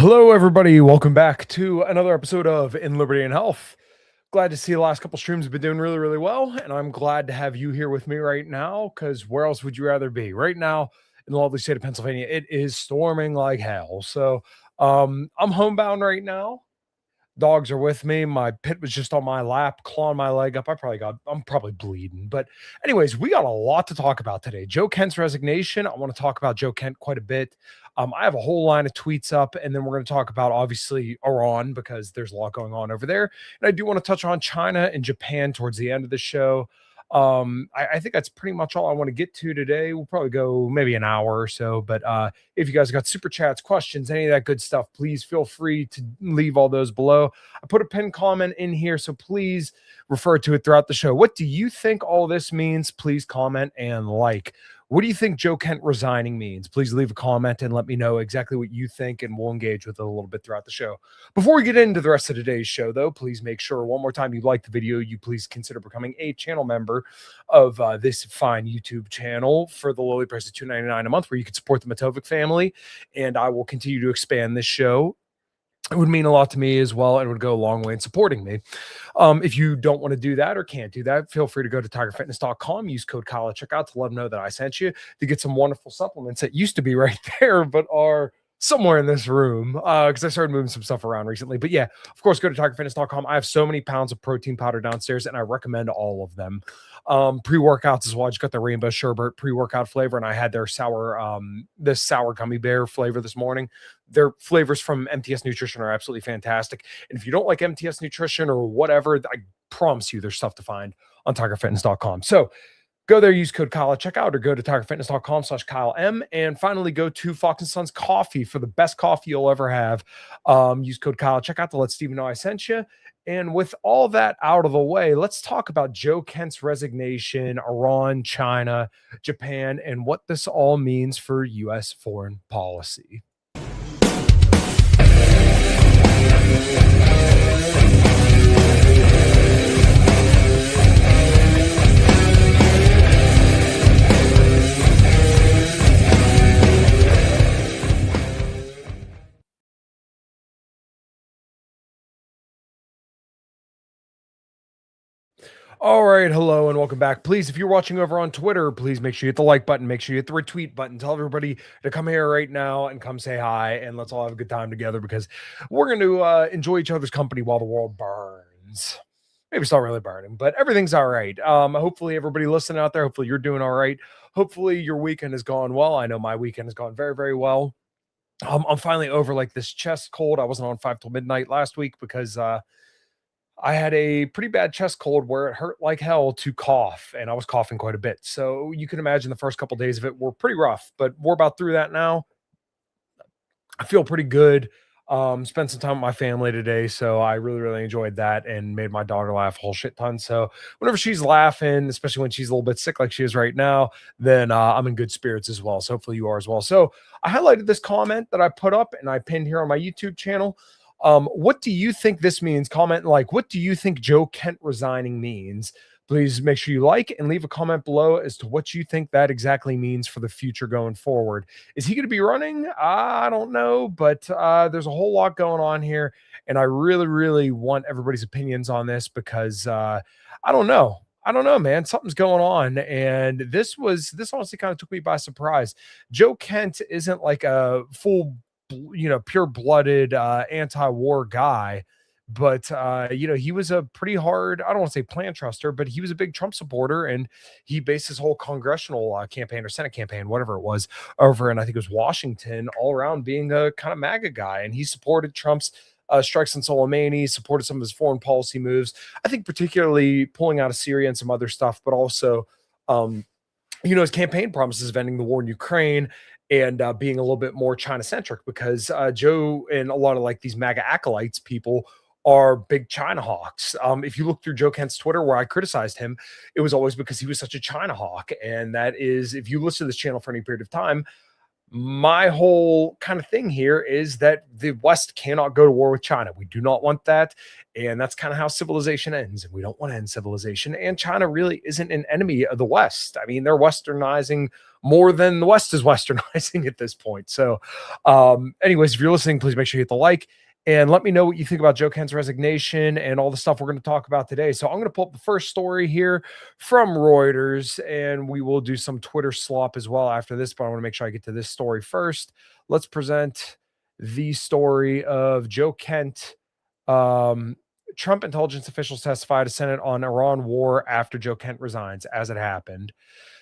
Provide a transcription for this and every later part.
Hello, everybody. Welcome back to another episode of In Liberty and Health. Glad to see the last couple streams have been doing really, really well. And I'm glad to have you here with me right now, because where else would you rather be? Right now in the lovely state of Pennsylvania, it is storming like hell. So I'm homebound right now. Dogs are with me. My pit was just on my lap, clawing my leg up. I'm probably bleeding. But anyways, we got a lot to talk about today. Joe Kent's resignation. I want to talk about Joe Kent quite a bit. I have a whole line of tweets up, and then we're going to talk about obviously Iran because there's a lot going on over there. And I do want to touch on China and Japan towards the end of the show. I think that's pretty much all I want to get to today. We'll probably go maybe an hour or so, but if you guys got super chats, questions, any of that good stuff, please feel free to leave all those below. I put a pinned comment in here, so please refer to it throughout the show. What do you think all this means? Please comment and like. What do you think Joe Kent resigning means? Please leave a comment and let me know exactly what you think, and we'll engage with it a little bit throughout the show. Before we get into the rest of today's show, though, please make sure one more time you like the video. You please consider becoming a channel member of this fine YouTube channel for the lowly price of $2.99 a month, where you can support the Matovic family, and I will continue to expand this show. It would mean a lot to me as well, and it would go a long way in supporting me. If you don't want to do that or can't do that, feel free to go to tigerfitness.com, use code Kyle at checkout to let them know that I sent you, to get some wonderful supplements that used to be right there but are somewhere in this room, because I started moving some stuff around recently. But yeah, of course, go to tigerfitness.com. I have so many pounds of protein powder downstairs, and I recommend all of them. Pre-workouts as well. I just got the rainbow sherbet pre-workout flavor, and I had their this sour gummy bear flavor this morning. Their flavors from MTS Nutrition are absolutely fantastic. And if you don't like MTS Nutrition or whatever, I promise you there's stuff to find on tigerfitness.com. So go there, use code Kyle at checkout, or go to tigerfitness.com/KyleM. And finally, go to Fox & Sons Coffee for the best coffee you'll ever have. Use code Kyle at checkout to let Steven know I sent you. And with all that out of the way, let's talk about Joe Kent's resignation, Iran, China, Japan, and what this all means for U.S. foreign policy. All right, hello and welcome back. Please, if you're watching over on Twitter, please make sure you hit the like button, make sure you hit the retweet button. Tell everybody to come here right now and come say hi, and let's all have a good time together, because we're going to enjoy each other's company while the world burns. Maybe it's not really burning, but everything's all right. Hopefully everybody listening out there, hopefully you're doing all right. Hopefully your weekend has gone well. I know my weekend has gone very, very well. I'm finally over like this chest cold. I wasn't on 5 till midnight last week because I had a pretty bad chest cold where it hurt like hell to cough, and I was coughing quite a bit. So you can imagine the first couple of days of it were pretty rough, but we're about through that now. I feel pretty good. Spent some time with my family today, so I really, really enjoyed that and made my daughter laugh a whole shit ton. So whenever she's laughing, especially when she's a little bit sick like she is right now, then I'm in good spirits as well. So hopefully you are as well. So I highlighted this comment that I put up and I pinned here on my YouTube channel. What do you think this means? Comment like, what do you think Joe Kent resigning means? Please make sure you like and leave a comment below as to what you think that exactly means for the future going forward. Is he going to be running? I don't know, but there's a whole lot going on here, and I really, really want everybody's opinions on this, because I don't know. I don't know, man. Something's going on, and this honestly kind of took me by surprise. Joe Kent isn't like a full, pure-blooded anti-war guy, but he was a pretty hard, I don't want to say plan truster, but he was a big Trump supporter, and he based his whole congressional campaign or Senate campaign, whatever it was, over in, I think it was Washington, all around being a kind of MAGA guy. And he supported Trump's strikes on Soleimani, supported some of his foreign policy moves, I think particularly pulling out of Syria and some other stuff, but also his campaign promises of ending the war in Ukraine and being a little bit more China-centric, because Joe and a lot of like these MAGA acolytes people are big China hawks. If you look through Joe Kent's Twitter where I criticized him, it was always because he was such a China hawk. And that is, if you listen to this channel for any period of time, My whole kind of thing here is that the West cannot go to war with China. We do not want that. And that's kind of how civilization ends. And we don't want to end civilization. And China really isn't an enemy of the West. I mean, they're westernizing more than the West is westernizing at this point. So, anyways, if you're listening, please make sure you hit the like and let me know what you think about Joe Kent's resignation and all the stuff we're going to talk about today. So I'm going to pull up the first story here from Reuters, and we will do some Twitter slop as well after this, but I want to make sure I get to this story first. Let's present the story of Joe Kent. Trump intelligence officials testify to Senate on Iran war after Joe Kent resigns, as it happened.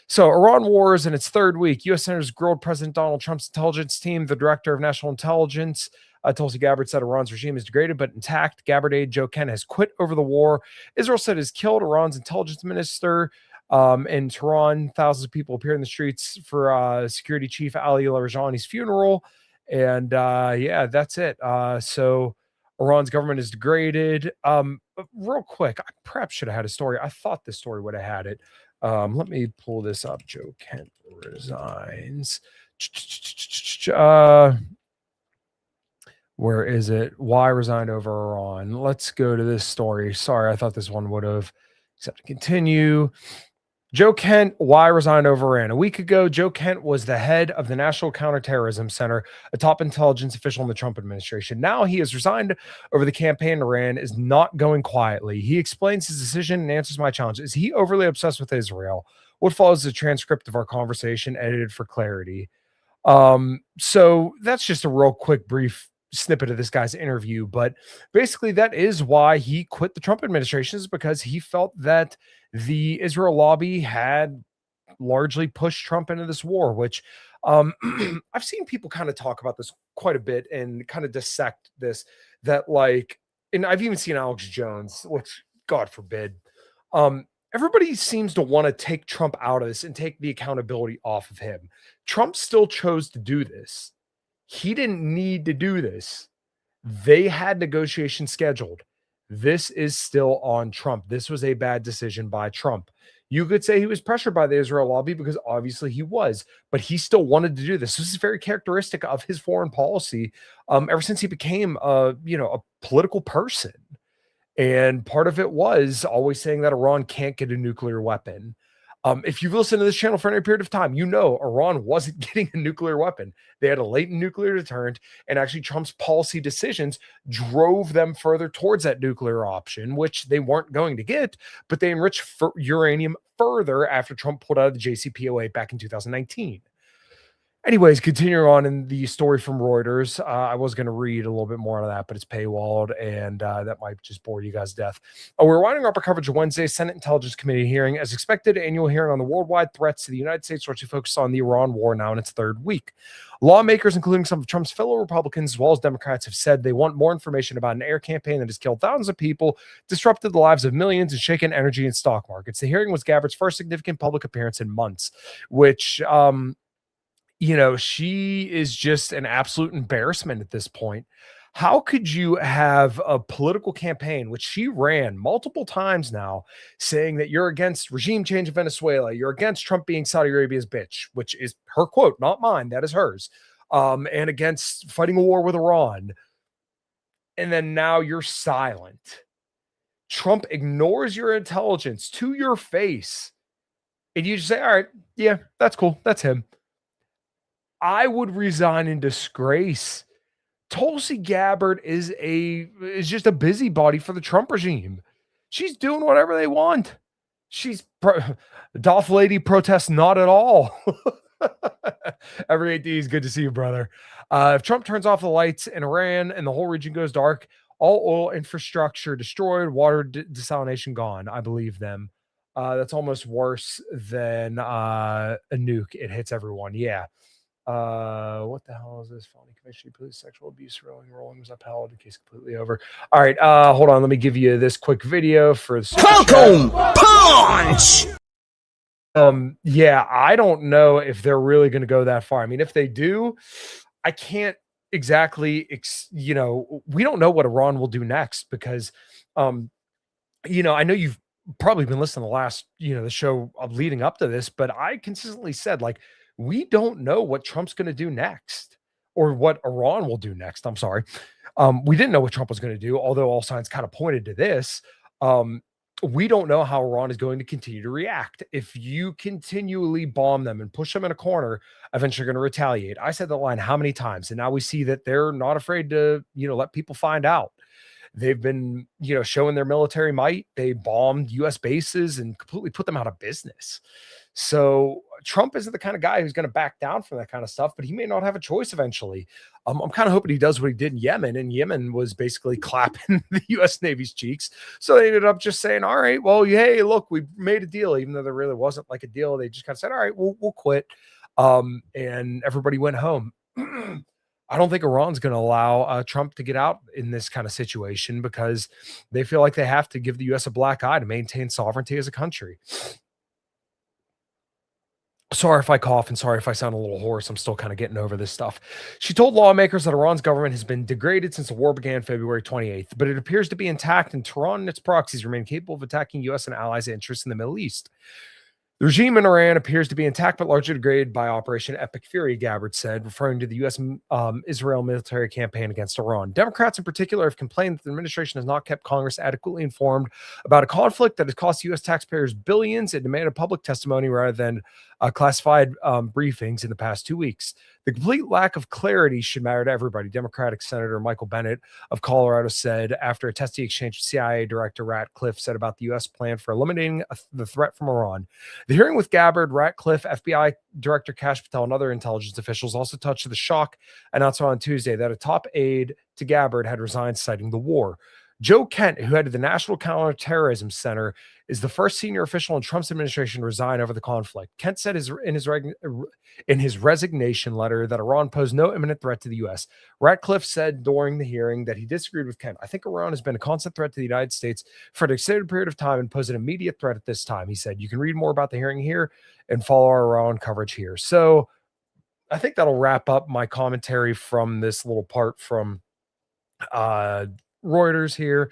So Iran war is in its third week. U.S. senators grilled President Donald Trump's intelligence team. The director of national intelligence, Tulsi Gabbard, said Iran's regime is degraded but intact. Gabbard aide Joe Kent has quit over the war. Israel said has killed Iran's intelligence minister. In Tehran, thousands of people appeared in the streets for security chief Ali Larijani's funeral. And yeah, that's it. So Iran's government is degraded. Real quick, I perhaps should have had a story. I thought this story would have had it. Let me pull this up. Joe Kent resigns. Where is it? Why resigned over Iran? Let's go to this story. Sorry, I thought this one would have. Except to continue. Joe Kent, why resigned over Iran? A week ago, Joe Kent was the head of the National Counterterrorism Center, a top intelligence official in the Trump administration. Now he has resigned over the campaign in Iran is not going quietly. He explains his decision and answers my challenge. Is he overly obsessed with Israel? What follows is a transcript of our conversation edited for clarity. So that's just a real quick, brief snippet of this guy's interview. But basically, that is why he quit the Trump administration, is because he felt that the Israel lobby had largely pushed Trump into this war, which I've seen people kind of talk about this quite a bit and kind of dissect this, that like, and I've even seen Alex Jones, which God forbid, everybody seems to want to take Trump out of this and take the accountability off of him. Trump still chose to do this. He didn't need to do this. They had negotiations scheduled. This is still on Trump. This was a bad decision by Trump. You could say he was pressured by the Israel lobby, because obviously he was, but he still wanted to do this. This is very characteristic of his foreign policy ever since he became a political person. And part of it was always saying that Iran can't get a nuclear weapon. If you've listened to this channel for any period of time, you know Iran wasn't getting a nuclear weapon. They had a latent nuclear deterrent, and actually Trump's policy decisions drove them further towards that nuclear option, which they weren't going to get, but they enriched uranium further after Trump pulled out of the JCPOA back in 2019. Anyways, continuing on in the story from Reuters, I was going to read a little bit more of that, but it's paywalled, and that might just bore you guys to death. We're winding up our coverage of Wednesday's Senate Intelligence Committee hearing. As expected, annual hearing on the worldwide threats to the United States largely focused on the Iran war, now in its third week. Lawmakers, including some of Trump's fellow Republicans as well as Democrats, have said they want more information about an air campaign that has killed thousands of people, disrupted the lives of millions, and shaken energy and stock markets. The hearing was Gabbard's first significant public appearance in months, which she is just an absolute embarrassment at this point. How could you have a political campaign, which she ran multiple times now, saying that you're against regime change in Venezuela, you're against Trump being Saudi Arabia's bitch, which is her quote, not mine, that is hers, and against fighting a war with Iran, and then now you're silent. Trump ignores your intelligence to your face, and you just say, all right, yeah, that's cool, that's him. I would resign in disgrace. Tulsi Gabbard is just a busybody for the Trump regime. She's doing whatever they want. She's Doth Lady protests not at all. Every 8 days, good to see you, brother. If Trump turns off the lights in Iran and the whole region goes dark, all oil infrastructure destroyed, water desalination gone. I believe them. That's almost worse than a nuke. It hits everyone. Yeah. What the hell is this? Felony conviction, police sexual abuse, rolling was upheld. The case completely over. All right, hold on. Let me give you this quick video for the punch. Yeah, I don't know if they're really going to go that far. I mean, if they do, I can't exactly, we don't know what Iran will do next, because, I know you've probably been listening to the last, the show leading up to this, but I consistently said, like, we don't know what Trump's going to do next or what Iran will do next. I'm sorry. We didn't know what Trump was going to do, although all signs kind of pointed to this. Um, we don't know how Iran is going to continue to react. If you continually bomb them and push them in a corner, eventually you're going to retaliate. I said the line how many times? And now we see that they're not afraid to, let people find out. They've been, showing their military might. They bombed US bases and completely put them out of business. So Trump isn't the kind of guy who's going to back down from that kind of stuff, but he may not have a choice eventually. I'm kind of hoping he does what he did in Yemen, and Yemen was basically clapping the U.S. Navy's cheeks. So they ended up just saying, "All right, well, hey, look, we made a deal," even though there really wasn't like a deal. They just kind of said, "All right, we'll quit," and everybody went home. I don't think Iran's going to allow Trump to get out in this kind of situation because they feel like they have to give the U.S. a black eye to maintain sovereignty as a country. Sorry if I cough and sorry if I sound a little hoarse. I'm still kind of getting over this stuff. She told lawmakers that Iran's government has been degraded since the war began February 28th, but it appears to be intact, and Tehran and its proxies remain capable of attacking U.S. and allies' interests in the Middle East. The regime in Iran appears to be intact but largely degraded by Operation Epic Fury, Gabbard said, referring to the U.S. Israel military campaign against Iran. Democrats in particular have complained that the administration has not kept Congress adequately informed about a conflict that has cost U.S. taxpayers billions and demanded public testimony rather than classified briefings in the past 2 weeks. The complete lack of clarity should matter to everybody, Democratic Senator Michael Bennet of Colorado said after a testy exchange with CIA Director Ratcliffe said about the U.S. plan for eliminating the threat from Iran. The hearing with Gabbard, Ratcliffe, FBI Director Kash Patel, and other intelligence officials also touched the shock announcement on Tuesday that a top aide to Gabbard had resigned, citing the war. Joe Kent, who headed the National Counterterrorism Center, is the first senior official in Trump's administration to resign over the conflict. Kent said in his resignation letter that Iran posed no imminent threat to the U.S. Ratcliffe said during the hearing that he disagreed with Kent. "I think Iran has been a constant threat to the United States for an extended period of time and pose an immediate threat at this time," he said. "You can read more about the hearing here and follow our Iran coverage here." So I think that'll wrap up my commentary from this little part from Reuters here.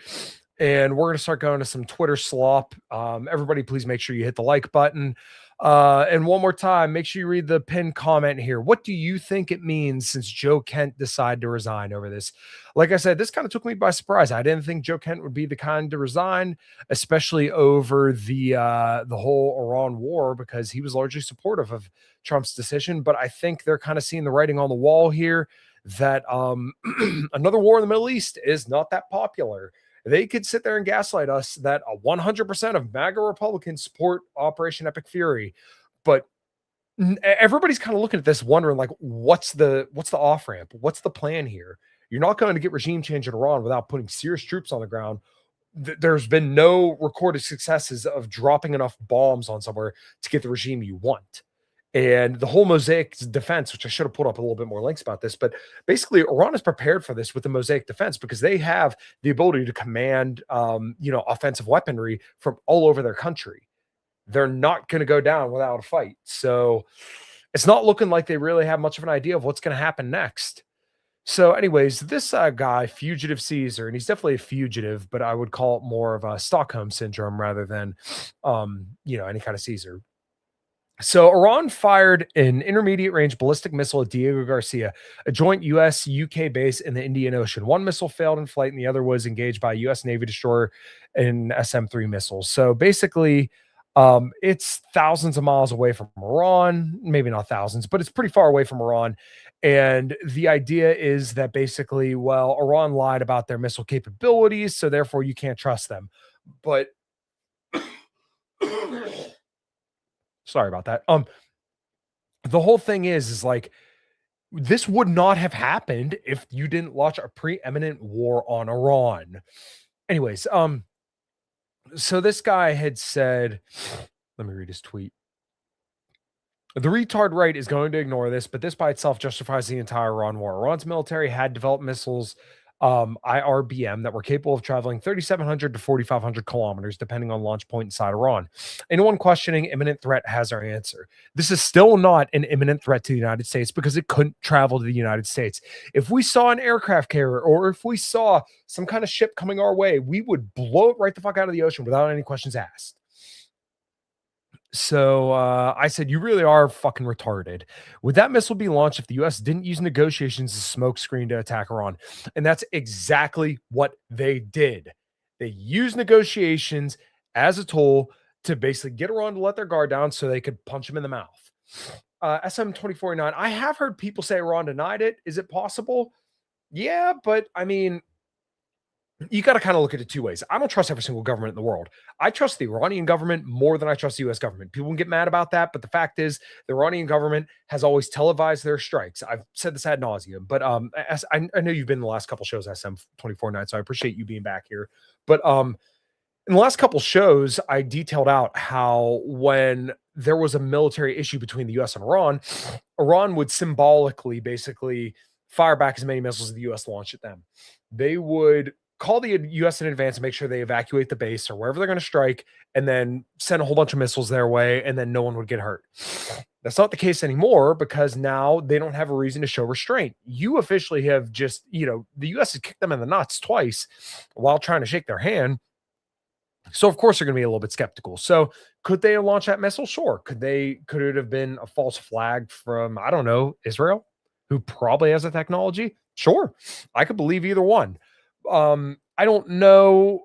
And we're going to start going to some Twitter slop. Everybody, please make sure you hit the like button. And one more time, make sure you read the pinned comment here. What do you think it means since Joe Kent decided to resign over this? Like I said, this kind of took me by surprise. I didn't think Joe Kent would be the kind to resign, especially over the whole Iran war, because he was largely supportive of Trump's decision. But I think they're kind of seeing the writing on the wall here that another war in the Middle East is not that popular. They could sit there and gaslight us that 100% of MAGA Republicans support Operation Epic Fury, but everybody's kind of looking at this wondering, like, what's the off ramp? What's the plan here? You're not going to get regime change in Iran without putting serious troops on the ground. There's been no recorded successes of dropping enough bombs on somewhere to get the regime you want. And the whole Mosaic defense, which I should have put up a little bit more links about this, but basically Iran is prepared for this with the Mosaic defense because they have the ability to command, offensive weaponry from all over their country. They're not going to go down without a fight. So it's not looking like they really have much of an idea of what's going to happen next. So anyways, this guy, Fugitive Caesar, and he's definitely a fugitive, but I would call it more of a Stockholm syndrome rather than, any kind of Caesar. So Iran fired an intermediate range ballistic missile at Diego Garcia, a joint U.S.-UK base in the Indian Ocean. One missile failed in flight and the other was engaged by a U.S. Navy destroyer and SM-3 missiles. So basically, it's thousands of miles away from Iran, maybe not thousands, but it's pretty far away from Iran. And the idea is that basically, well, Iran lied about their missile capabilities, so therefore you can't trust them. But sorry about that. The whole thing is like, this would not have happened if you didn't launch a preeminent war on Iran. Anyways, so this guy had said, let me read his tweet. "The retard right is going to ignore this, but this by itself justifies the entire Iran war. Iran's military had developed missiles, IRBM, that were capable of traveling 3,700 to 4,500 kilometers, depending on launch point inside Iran. Anyone questioning imminent threat has our answer. This is still not an imminent threat to the United States because it couldn't travel to the United States. If we saw an aircraft carrier or if we saw some kind of ship coming our way, we would blow it right the fuck out of the ocean without any questions asked. So I said, "You really are fucking retarded. Would that missile be launched if the US didn't use negotiations as a smokescreen to attack Iran?" And that's exactly what they did. They used negotiations as a tool to basically get Iran to let their guard down so they could punch him in the mouth. SM 2049, I have heard people say Iran denied it. Is it possible? Yeah, but I mean, you got to kind of look at it two ways. I don't trust every single government in the world. I trust the Iranian government more than I trust the US government. People can get mad about that, but the fact is, the Iranian government has always televised their strikes. I've said this ad nauseum, but I know you've been in the last couple shows, SM 24 nights, so I appreciate you being back here. But in the last couple shows, I detailed out how when there was a military issue between the US and Iran, Iran would symbolically basically fire back as many missiles as the US launched at them. They would call the US in advance and make sure they evacuate the base or wherever they're going to strike, and then send a whole bunch of missiles their way, and then no one would get hurt. That's not the case anymore because now they don't have a reason to show restraint. You officially have just, the US has kicked them in the nuts twice while trying to shake their hand. So of course they're going to be a little bit skeptical. So could they launch that missile? Sure. Could it have been a false flag from, I don't know, Israel, who probably has the technology? Sure. I could believe either one. I don't know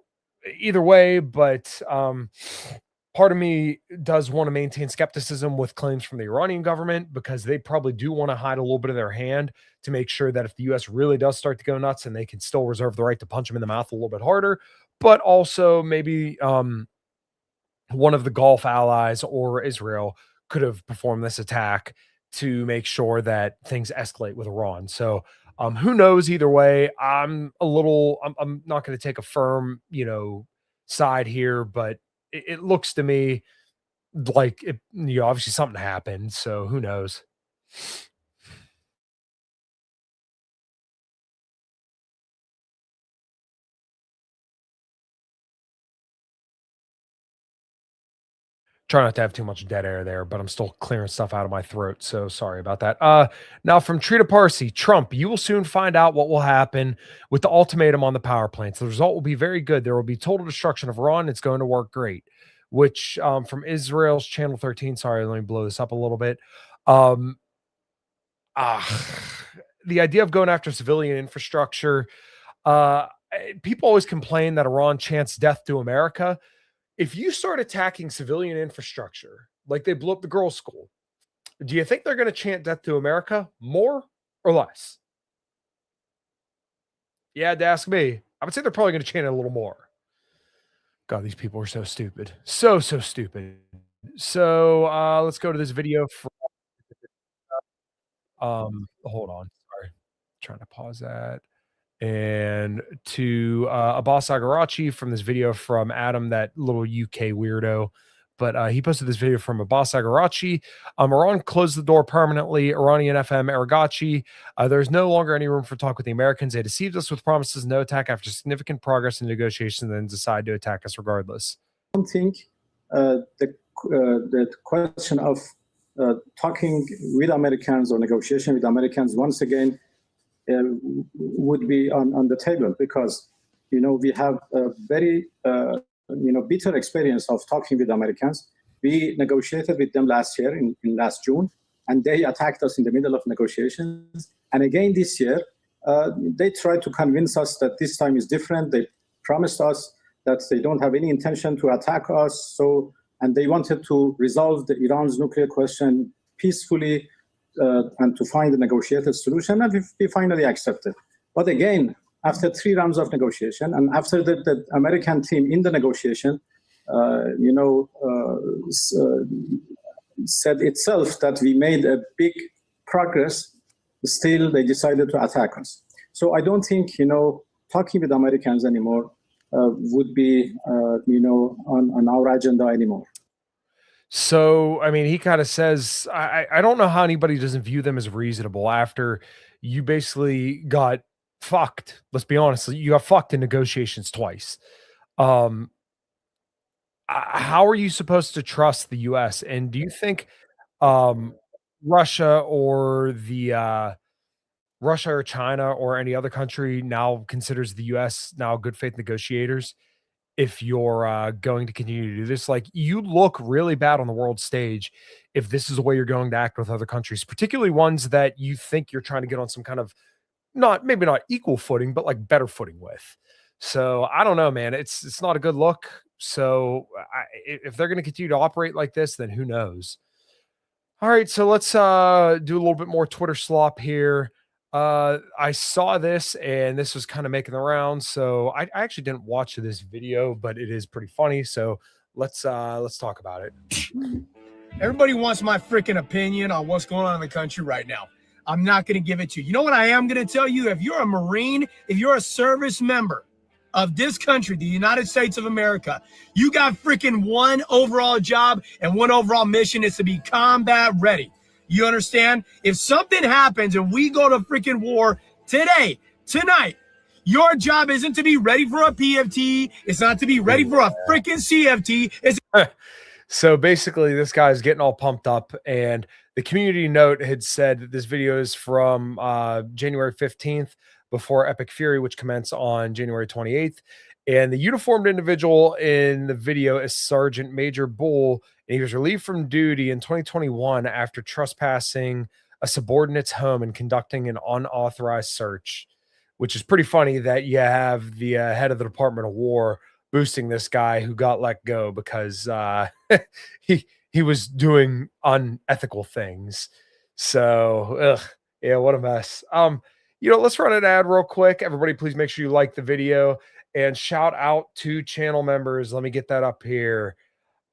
either way, but part of me does want to maintain skepticism with claims from the Iranian government because they probably do want to hide a little bit of their hand to make sure that if the US really does start to go nuts, and they can still reserve the right to punch them in the mouth a little bit harder, but also maybe one of the Gulf allies or Israel could have performed this attack to make sure that things escalate with Iran. So who knows? Either way, I'm not going to take a firm, side here, but it looks to me like obviously something happened. So who knows? Try not to have too much dead air there, but I'm still clearing stuff out of my throat, so sorry about that. Now from Trita Parsi, Trump, you will soon find out what will happen with the ultimatum on the power plants. The result will be very good. There will be total destruction of Iran. It's going to work great. Which from Israel's channel 13. Sorry, let me blow this up a little bit. Um, the idea of going after civilian infrastructure. People always complain that Iran chants death to America. If you start attacking civilian infrastructure, like they blew up the girls' school, do you think they're going to chant death to America more or less? You had to ask me. I would say they're probably going to chant it a little more. God, these people are so stupid. So stupid. So let's go to this video from hold on. Sorry. Trying to pause that. And to Abbas Agarachi from this video from Adam, that little UK weirdo. But he posted this video from Abbas Agarachi. Iran closed the door permanently. Iranian FM Aragachi. There's no longer any room for talk with the Americans. They deceived us with promises of no attack after significant progress in negotiations, and then decide to attack us regardless. I don't think the question of talking with Americans or negotiation with Americans once again would be on the table, because we have a very bitter experience of talking with Americans. We negotiated with them last year in last June, and they attacked us in the middle of negotiations. And again this year, they tried to convince us that this time is different. They promised us that they don't have any intention to attack us. And they wanted to resolve Iran's nuclear question peacefully and to find a negotiated solution, and we finally accepted. But again, after 3 rounds of negotiation, and after the American team in the negotiation, said itself that we made a big progress, still they decided to attack us. So I don't think, talking with Americans anymore would be, on our agenda anymore. So, I mean, he kind of says, I don't know how anybody doesn't view them as reasonable after you basically got fucked. Let's be honest, you got fucked in negotiations twice. How are you supposed to trust the US? And do you think Russia or Russia or China or any other country now considers the US now good faith negotiators? if you're going to continue to do this. Like, you look really bad on the world stage if this is the way you're going to act with other countries, particularly ones that you think you're trying to get on some kind of not maybe not equal footing, but like better footing with. So I don't know, man. It's not a good look. So if they're going to continue to operate like this, then who knows? All right, so let's do a little bit more Twitter slop here. I saw this and this was kind of making the rounds. So I actually didn't watch this video, but it is pretty funny. So let's talk about it. Everybody wants my freaking opinion on what's going on in the country right now. I'm not going to give it to you. You know what I am going to tell you? If you're a Marine, if you're a service member of this country, the United States of America, you got freaking one overall job and one overall mission is to be combat ready. You understand? If something happens and we go to freaking war today, tonight, your job isn't to be ready for a PFT. It's not to be ready for a freaking CFT. It's So basically, this guy's getting all pumped up, and the community note had said that this video is from January 15th before Epic Fury, which commenced on January 28th. And the uniformed individual in the video is Sergeant Major Bull, and he was relieved from duty in 2021 after trespassing a subordinate's home and conducting an unauthorized search, which is pretty funny that you have the head of the Department of War boosting this guy who got let go because he was doing unethical things. So, yeah, what a mess. Let's run an ad real quick. Everybody, please make sure you like the video and shout out to channel members. Let me get that up here.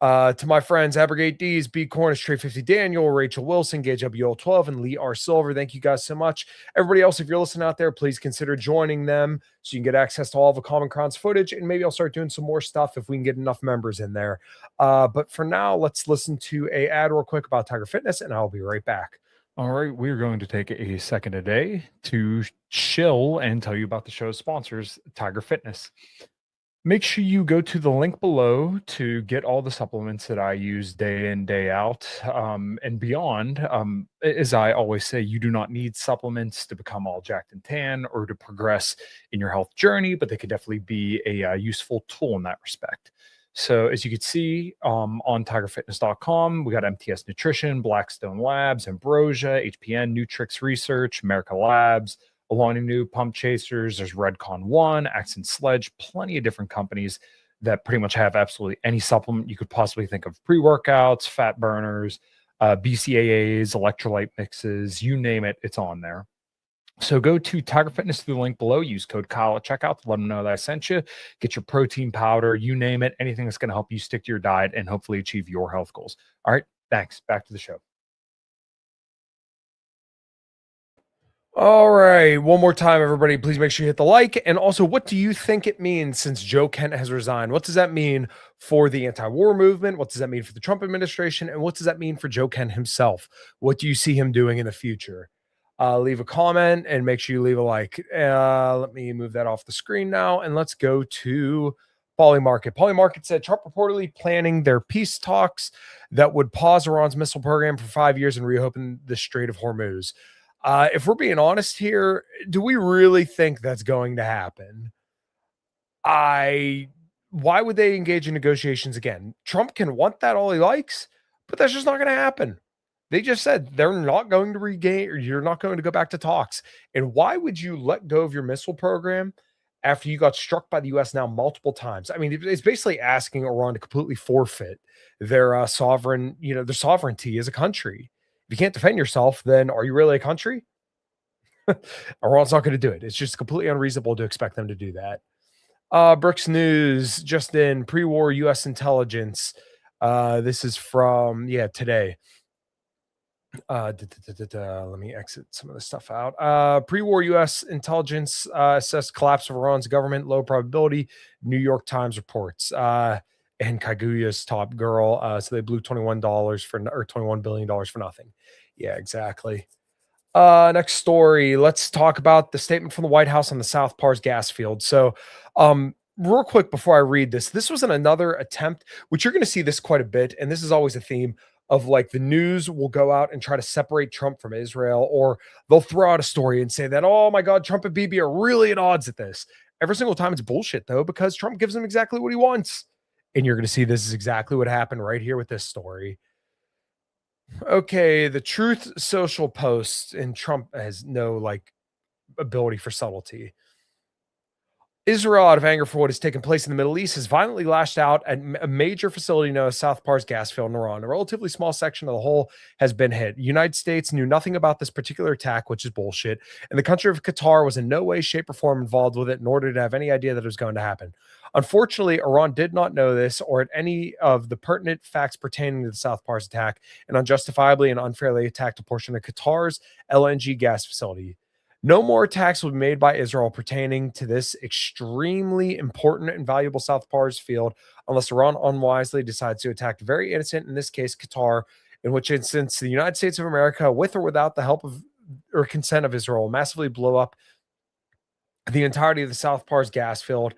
To my friends, Abrogate D's, B Cornish, Trey 50 Daniel, Rachel Wilson, Gage WL12, and Lee R. Silver. Thank you guys so much. Everybody else, if you're listening out there, please consider joining them so you can get access to all of the Common Crowns footage, and maybe I'll start doing some more stuff if we can get enough members in there. But for now, let's listen to a ad real quick about Tiger Fitness, and I'll be right back. All right, we're going to take a second today to chill and tell you about the show's sponsors, Tiger Fitness. Make sure you go to the link below to get all the supplements that I use day in, day out, and beyond. As I always say, you do not need supplements to become all jacked and tan or to progress in your health journey, but they could definitely be a useful tool in that respect. So as you can see on tigerfitness.com, we got MTS Nutrition, Blackstone Labs, Ambrosia, HPN, Nutrix Research, America Labs, Alani Nu, Pump Chasers, there's Redcon One, Accent Sledge, plenty of different companies that pretty much have absolutely any supplement you could possibly think of. Pre-workouts, fat burners, BCAAs, electrolyte mixes, you name it, it's on there. So go to Tiger Fitness through the link below, use code Kyle at checkout to let them know that I sent you. Get your protein powder, you name it, anything that's going to help you stick to your diet and hopefully achieve your health goals. All right, thanks. Back to the show. All right, one more time, everybody, please make sure you hit the like. And also, what do you think it means since Joe Kent has resigned? What does that mean for the anti-war movement? What does that mean for the Trump administration? And what does that mean for Joe Kent himself? What do you see him doing in the future? Leave a comment and make sure you leave a like. Let me move that off the screen now. And let's go to Polymarket. Polymarket said Trump reportedly planning their peace talks that would pause Iran's missile program for 5 years and reopen the Strait of Hormuz. If we're being honest here, do we really think that's going to happen? Why would they engage in negotiations again? Trump can want that all he likes, but that's just not going to happen. They just said they're not going to regain, or you're not going to go back to talks. And why would you let go of your missile program after you got struck by the U.S. now multiple times? I mean, it's basically asking Iran to completely forfeit their their sovereignty as a country. If you can't defend yourself, then are you really a country? Iran's not going to do it. It's just completely unreasonable to expect them to do that. Brooks News, just in pre-war U.S. intelligence. This is from, today. Let me exit some of this stuff out. Pre-war U.S. intelligence assessed collapse of Iran's government, low probability. New York Times reports. And Kaguya's top girl. So they blew $21 or $21 billion for nothing. Yeah, exactly. Next story. Let's talk about the statement from the White House on the South Pars gas field. So, real quick before I read this, this was another attempt, which you're going to see this quite a bit, and this is always a theme of like the news will go out and try to separate Trump from Israel, or they'll throw out a story and say that, oh my God, Trump and Bibi are really at odds at this. Every single time it's bullshit, though, because Trump gives him exactly what he wants. And you're going to see this is exactly what happened right here with this story. Okay, the Truth Social post, and Trump has no like ability for subtlety. Israel, out of anger for what has taken place in the Middle East, has violently lashed out at a major facility known as South Pars gas field in Iran. A relatively small section of the whole has been hit. The United States knew nothing about this particular attack, which is bullshit, and the country of Qatar was in no way, shape, or form involved with it in order to have any idea that it was going to happen. Unfortunately, Iran did not know this or any of the pertinent facts pertaining to the South Pars attack and unjustifiably and unfairly attacked a portion of Qatar's LNG gas facility. No more attacks will be made by Israel pertaining to this extremely important and valuable South Pars field unless Iran unwisely decides to attack very innocent, in this case, Qatar, in which instance the United States of America, with or without the help of or consent of Israel, massively blow up the entirety of the South Pars gas field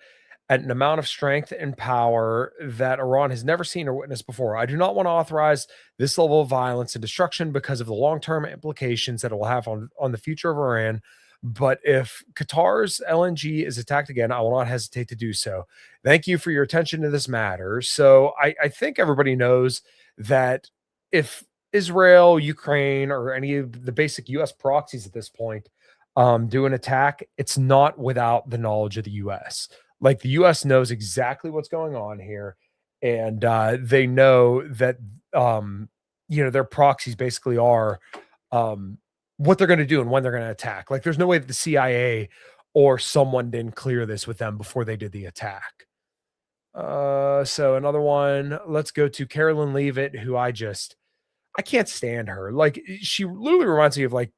at an amount of strength and power that Iran has never seen or witnessed before. I do not want to authorize this level of violence and destruction because of the long-term implications that it will have on the future of Iran. But if Qatar's LNG is attacked again, I will not hesitate to do so. Thank you for your attention to this matter. So I think everybody knows that if Israel, Ukraine, or any of the basic U.S. proxies at this point do an attack, it's not without the knowledge of the U.S. Like the U.S. knows exactly what's going on here, and they know that their proxies basically are what they're going to do and when they're going to attack. Like there's no way that the CIA or someone didn't clear this with them before they did the attack. So another one. Let's go to Carolyn Leavitt, who I can't stand her. Like she literally reminds me of like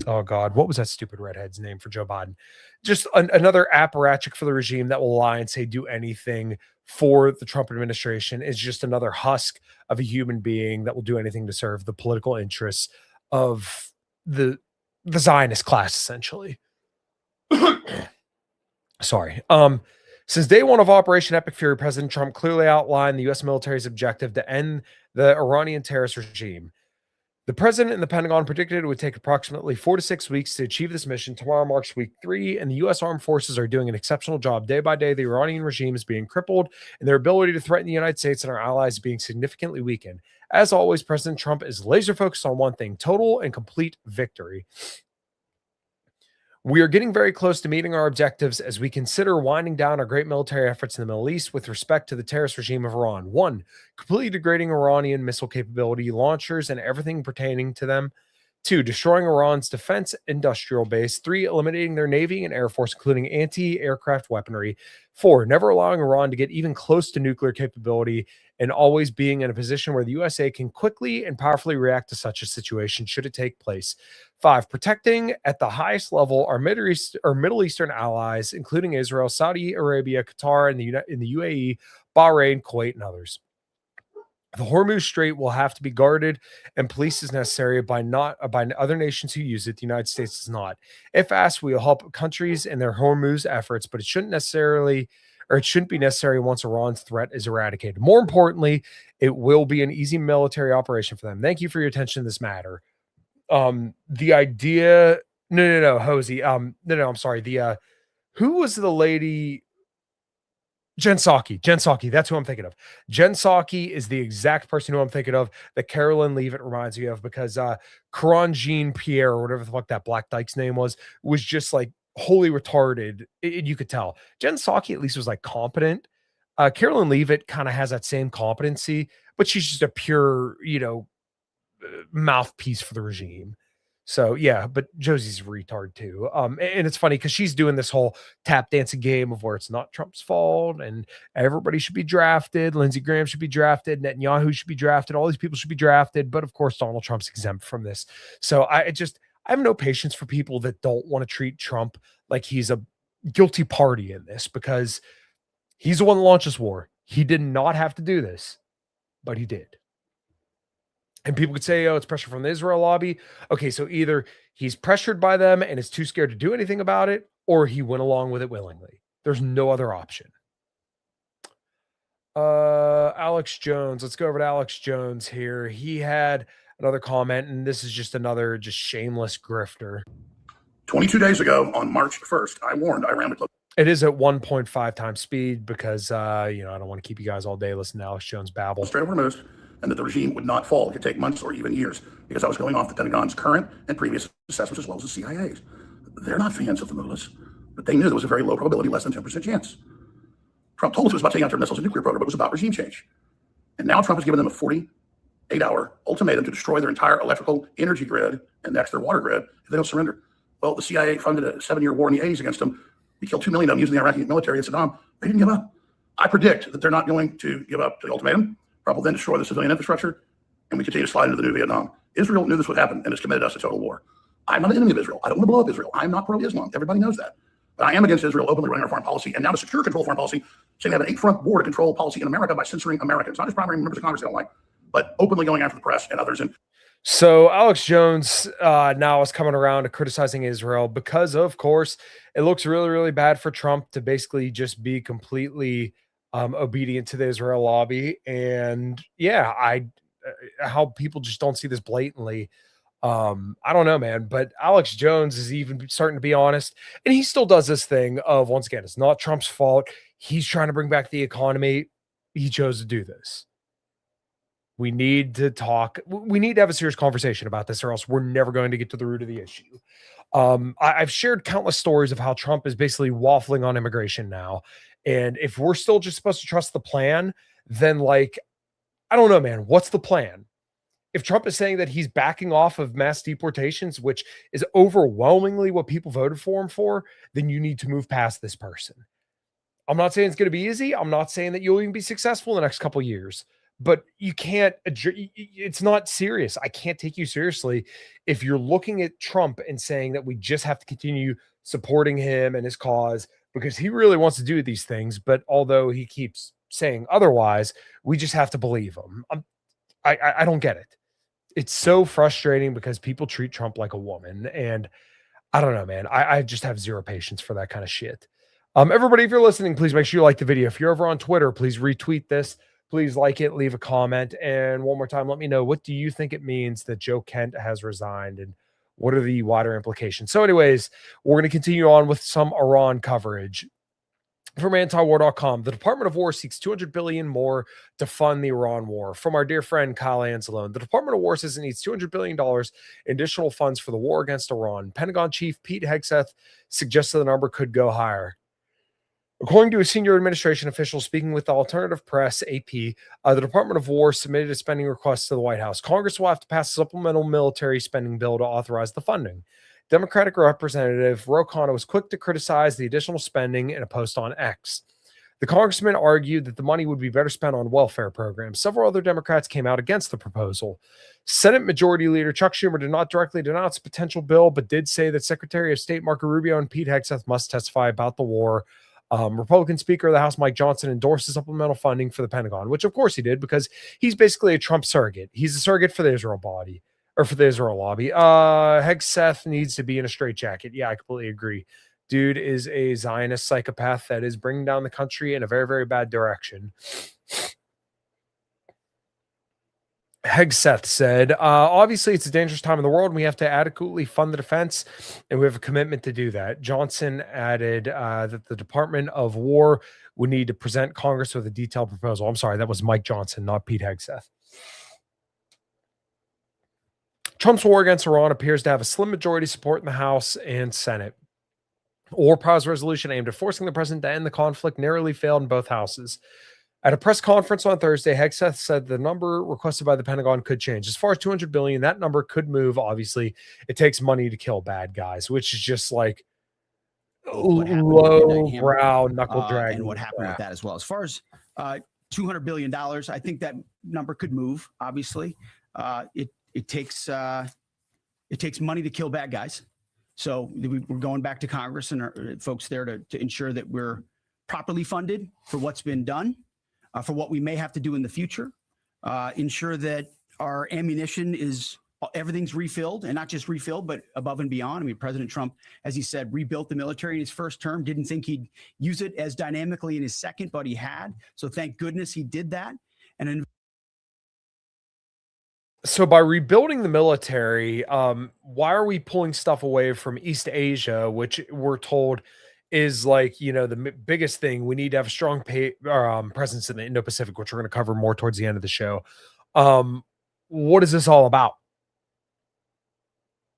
oh God, what was that stupid redhead's name for Joe Biden? Just another apparatchik for the regime that will lie and say do anything for the Trump administration. Is just another husk of a human being that will do anything to serve the political interests of the Zionist class, essentially. Sorry. Since day one of Operation Epic Fury, President Trump clearly outlined the U.S. military's objective to end the Iranian terrorist regime. The president and the Pentagon predicted it would take approximately 4 to 6 weeks to achieve this mission. Tomorrow marks week 3, and the U.S. armed forces are doing an exceptional job. Day by day, the Iranian regime is being crippled, and their ability to threaten the United States and our allies is being significantly weakened. As always, President Trump is laser focused on one thing: total and complete victory. We are getting very close to meeting our objectives as we consider winding down our great military efforts in the Middle East with respect to the terrorist regime of Iran. 1, completely degrading Iranian missile capability, launchers, and everything pertaining to them. 2, destroying Iran's defense industrial base. 3, eliminating their navy and air force, including anti-aircraft weaponry. 4, never allowing Iran to get even close to nuclear capability, and always being in a position where the USA can quickly and powerfully react to such a situation should it take place. 5, protecting at the highest level our Middle Eastern allies, including Israel, Saudi Arabia, Qatar, and the UAE, Bahrain, Kuwait, and others. The Hormuz Strait will have to be guarded and policed as necessary by other nations who use it. The United States does not. If asked, we will help countries in their Hormuz efforts, but it shouldn't be necessary once Iran's threat is eradicated. More importantly, it will be an easy military operation for them. Thank you for your attention to this matter. The idea, no, Hosey. I'm sorry. Who was the lady? Jen Psaki, that's who I'm thinking of. Jen Psaki is the exact person who I'm thinking of that Carolyn Leavitt reminds me of, because Caron Jean Pierre, or whatever the fuck that Black Dyke's name was just like wholly retarded. You could tell. Jen Psaki at least was like competent. Carolyn Leavitt kind of has that same competency, but she's just a pure, mouthpiece for the regime. So yeah, but Josie's a retard too. And it's funny because she's doing this whole tap dancing game of where it's not Trump's fault and everybody should be drafted. Lindsey Graham should be drafted. Netanyahu should be drafted. All these people should be drafted. But of course, Donald Trump's exempt from this. So I have no patience for people that don't want to treat Trump like he's a guilty party in this, because he's the one that launched this war. He did not have to do this, but he did. And people could say, oh, it's pressure from the Israel lobby. Okay, so either he's pressured by them and is too scared to do anything about it, or he went along with it willingly. There's no other option. Alex Jones. Let's go over to Alex Jones here. He had another comment, and this is just another shameless grifter. 22 days ago on March 1st, I warned Iran would close. It is at 1.5 times speed because, I don't want to keep you guys all day listening to Alex Jones babble. Strait of Hormuz, and that the regime would not fall. It could take months or even years, because I was going off the Pentagon's current and previous assessments as well as the CIA's. They're not fans of the mullahs, but they knew there was a very low probability, less than 10% chance. Trump told us it was about taking out their missiles and nuclear program, but it was about regime change. And now Trump has given them a 48-hour ultimatum to destroy their entire electrical energy grid and next their water grid if they don't surrender. Well, the CIA funded a 7-year war in the 80s against them. We killed 2 million of them using the Iraqi military and Saddam. They didn't give up. I predict that they're not going to give up to the ultimatum. Trump will then destroy the civilian infrastructure, and we continue to slide into the new Vietnam. Israel knew this would happen and has committed us to total war. I'm not an enemy of Israel. I don't want to blow up Israel. I'm not pro-Islam. Everybody knows that. But I am against Israel openly running our foreign policy, and now to secure control foreign policy, saying they have an 8-front war to control policy in America by censoring Americans, not just primary members of Congress they don't like, but openly going after the press and others. And so Alex Jones now is coming around to criticizing Israel because, of course, it looks really, really bad for Trump to basically just be completely obedient to the Israel lobby. And yeah, how people just don't see this blatantly. I don't know, man, but Alex Jones is even starting to be honest, and he still does this thing of, once again, it's not Trump's fault. He's trying to bring back the economy. He chose to do this. We need to talk. We need to have a serious conversation about this, or else we're never going to get to the root of the issue. I've shared countless stories of how Trump is basically waffling on immigration now. And if we're still just supposed to trust the plan, then I don't know, man, what's the plan? If Trump is saying that he's backing off of mass deportations, which is overwhelmingly what people voted for him for, then you need to move past this person. I'm not saying it's going to be easy. I'm not saying that you'll even be successful in the next couple of years, but you can't, it's not serious. I can't take you seriously if you're looking at Trump and saying that we just have to continue supporting him and his cause because he really wants to do these things. But although he keeps saying otherwise, we just have to believe him. I don't get it. It's so frustrating because people treat Trump like a woman. And I don't know, man. I just have zero patience for that kind of shit. Everybody, if you're listening, please make sure you like the video. If you're over on Twitter, please retweet this. Please like it, leave a comment. And one more time, let me know, what do you think it means that Joe Kent has resigned and what are the wider implications? So anyways, we're going to continue on with some Iran coverage. From antiwar.com, the Department of War seeks $200 billion more to fund the Iran war. From our dear friend Kyle Anzalone, the Department of War says it needs $200 billion in additional funds for the war against Iran. Pentagon Chief Pete Hegseth suggested the number could go higher. According to a senior administration official speaking with the alternative press, AP, the Department of War submitted a spending request to the White House. Congress will have to pass a supplemental military spending bill to authorize the funding. Democratic Representative Ro Khanna was quick to criticize the additional spending in a post on X. The congressman argued that the money would be better spent on welfare programs. Several other Democrats came out against the proposal. Senate Majority Leader Chuck Schumer did not directly denounce a potential bill, but did say that Secretary of State Marco Rubio and Pete Hegseth must testify about the war. Republican Speaker of the House Mike Johnson endorsed the supplemental funding for the Pentagon, which of course he did because he's basically a Trump surrogate. He's a surrogate for the Israel body. Or for the Israel lobby. Hegseth needs to be in a straitjacket. Yeah, I completely agree. Dude is a Zionist psychopath that is bringing down the country in a very, very bad direction. Hegseth said, obviously it's a dangerous time in the world and we have to adequately fund the defense and we have a commitment to do that. Johnson added that the Department of War would need to present Congress with a detailed proposal. I'm sorry, that was Mike Johnson, not Pete Hegseth. Trump's war against Iran appears to have a slim majority support in the House and Senate. A war powers resolution aimed at forcing the president to end the conflict narrowly failed in both houses. At a press conference on Thursday, Hegseth said the number requested by the Pentagon could change. As far as $200 billion, that number could move. Obviously, it takes money to kill bad guys, which is just like low-brow knuckle dragging. And what happened with that as well. As far as $200 billion, I think that number could move, obviously. It takes money to kill bad guys. So we're going back to Congress and our folks there to ensure that we're properly funded for what's been done, for what we may have to do in the future, ensure that our ammunition everything's refilled, and not just refilled, but above and beyond. I mean, President Trump, as he said, rebuilt the military in his first term, didn't think he'd use it as dynamically in his second, but he had. So thank goodness he did that. And So by rebuilding the military, why are we pulling stuff away from East Asia, which we're told is like, you know, the biggest thing? We need to have a strong presence in the Indo-Pacific, which we're going to cover more towards the end of the show. What is this all about?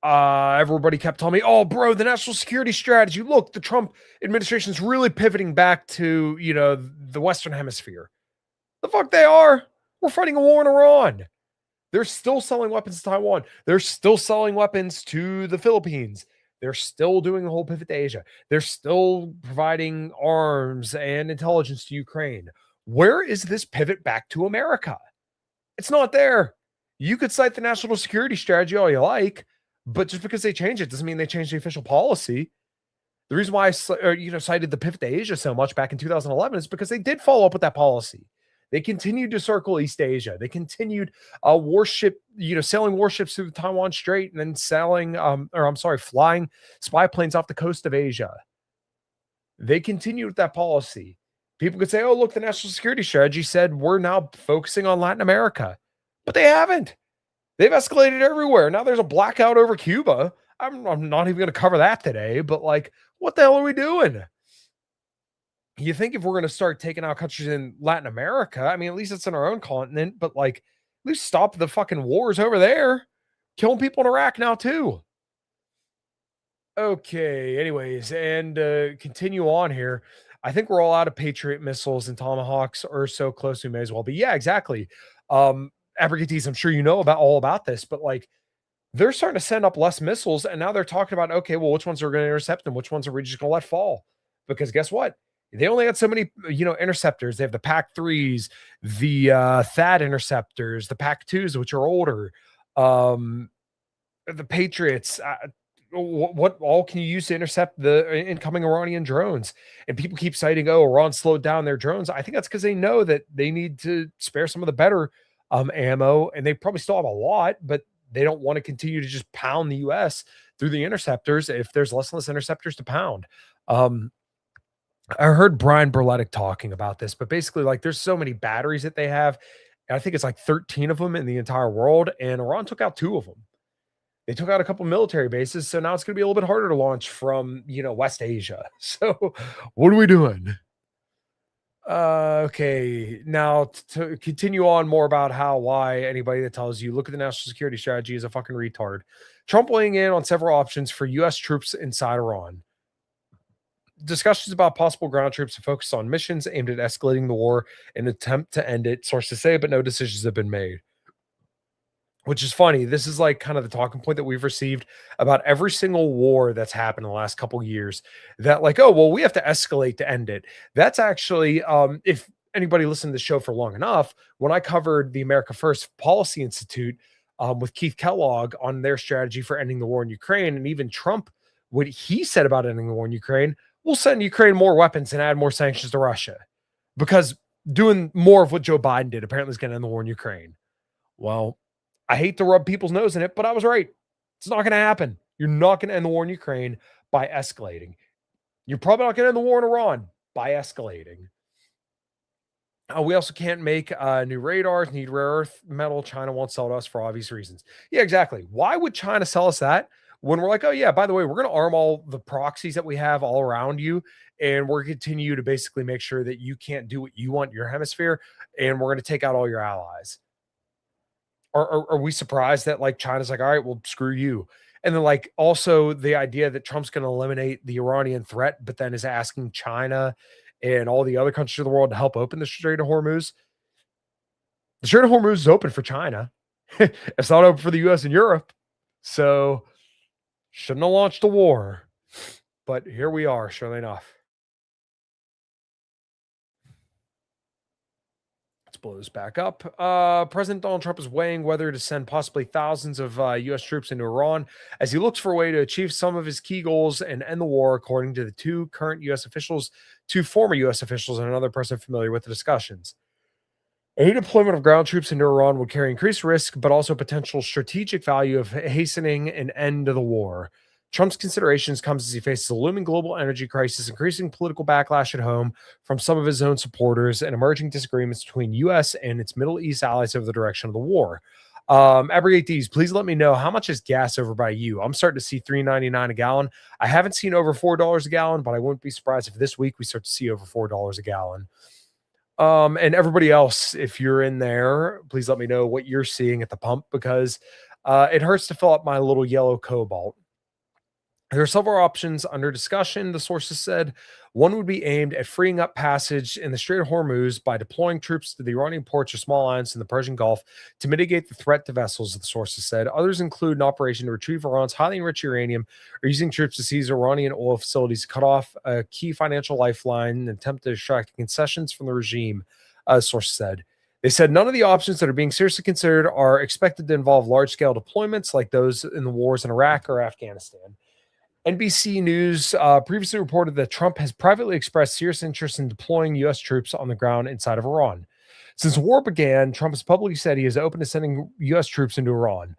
Everybody kept telling me, oh, bro, the national security strategy. Look, the Trump administration is really pivoting back to, you know, the Western Hemisphere. The fuck they are. We're fighting a war in Iran. They're still selling weapons to Taiwan. They're still selling weapons to the Philippines. They're still doing the whole pivot to Asia. They're still providing arms and intelligence to Ukraine. Where is this pivot back to America? It's not there. You could cite the national security strategy all you like, but just because they change it doesn't mean they change the official policy. The reason why I cited the pivot to Asia so much back in 2011 is because they did follow up with that policy. They continued to circle East Asia. They continued sailing warships through the Taiwan Strait and then flying spy planes off the coast of Asia. They continued with that policy. People could say, oh, look, the national security strategy said we're now focusing on Latin America. But they haven't. They've escalated everywhere. Now there's a blackout over Cuba. I'm not even going to cover that today, but like, what the hell are we doing? You think if we're going to start taking out countries in Latin America, I mean, at least it's in our own continent, but like, at least stop the fucking wars over there. Killing people in Iraq now too. Okay, anyways, and continue on here. I think we're all out of Patriot missiles and Tomahawks are so close we may as well be. Yeah, exactly. Abrigates, I'm sure you know all about this, but like, they're starting to send up less missiles, and now they're talking about, okay, well, which ones are going to intercept them? Which ones are we just going to let fall? Because guess what? They only had so many, interceptors. They have the PAC-3s, the THAAD interceptors, the PAC-2s, which are older, the Patriots. What all can you use to intercept the incoming Iranian drones? And people keep citing, oh, Iran slowed down their drones. I think that's because they know that they need to spare some of the better ammo, and they probably still have a lot, but they don't want to continue to just pound the U.S. through the interceptors if there's less and less interceptors to pound. I heard Brian Berletic talking about this, but basically, like, there's so many batteries that they have. I think it's like 13 of them in the entire world, and Iran took out 2 of them. They took out a couple military bases, so now it's going to be a little bit harder to launch from, West Asia. So what are we doing? Okay, now to continue on more about why anybody that tells you, look at the national security strategy is a fucking retard. Trump weighing in on several options for U.S. troops inside Iran. Discussions about possible ground troops to focus on missions aimed at escalating the war in an attempt to end it, sources say, but no decisions have been made. Which is funny. This is like kind of the talking point that we've received about every single war that's happened in the last couple of years, that like, oh, well, we have to escalate to end it. That's actually, if anybody listened to the show for long enough, when I covered the America First Policy Institute with Keith Kellogg on their strategy for ending the war in Ukraine, and even Trump, what he said about ending the war in Ukraine, we'll send Ukraine more weapons and add more sanctions to Russia, because doing more of what Joe Biden did apparently is going to end the war in Ukraine. Well, I hate to rub people's nose in it, but I was right. It's not going to happen. You're not going to end the war in Ukraine by escalating. You're probably not going to end the war in Iran by escalating. We also can't make new radars, need rare earth metal. China won't sell to us for obvious reasons. Yeah, exactly. Why would China sell us that when we're like, oh yeah, by the way, we're going to arm all the proxies that we have all around you, and we're going to continue to basically make sure that you can't do what you want in your hemisphere, and we're going to take out all your allies. Are we surprised that like China's like, all right, well, screw you? And then like also the idea that Trump's going to eliminate the Iranian threat, but then is asking China and all the other countries of the world to help open the Strait of Hormuz. The Strait of Hormuz is open for China. It's not open for the U.S. and Europe. So shouldn't have launched a war. But here we are, surely enough. Blow this back up. President Donald Trump is weighing whether to send possibly thousands of U.S. troops into Iran as he looks for a way to achieve some of his key goals and end the war, according to the 2 current U.S. officials, 2 former U.S. officials, and another person familiar with the discussions. A deployment of ground troops into Iran would carry increased risk, but also potential strategic value of hastening an end to the war. Trump's considerations comes as he faces a looming global energy crisis, increasing political backlash at home from some of his own supporters, and emerging disagreements between U.S. and its Middle East allies over the direction of the war. Abrogate these. Please let me know how much is gas over by you. I'm starting to see $3.99 a gallon. I haven't seen over $4 a gallon, but I wouldn't be surprised if this week we start to see over $4 a gallon. And everybody else, if you're in there, please let me know what you're seeing at the pump, because it hurts to fill up my little yellow Cobalt. There are several options under discussion, the sources said. One would be aimed at freeing up passage in the Strait of Hormuz by deploying troops to the Iranian ports or small islands in the Persian Gulf to mitigate the threat to vessels, the sources said. Others include an operation to retrieve Iran's highly enriched uranium, or using troops to seize Iranian oil facilities to cut off a key financial lifeline and attempt to extract concessions from the regime, sources said. They said none of the options that are being seriously considered are expected to involve large-scale deployments like those in the wars in Iraq or Afghanistan. NBC News previously reported that Trump has privately expressed serious interest in deploying U.S. troops on the ground inside of Iran. Since the war began, Trump has publicly said he is open to sending U.S. troops into Iran.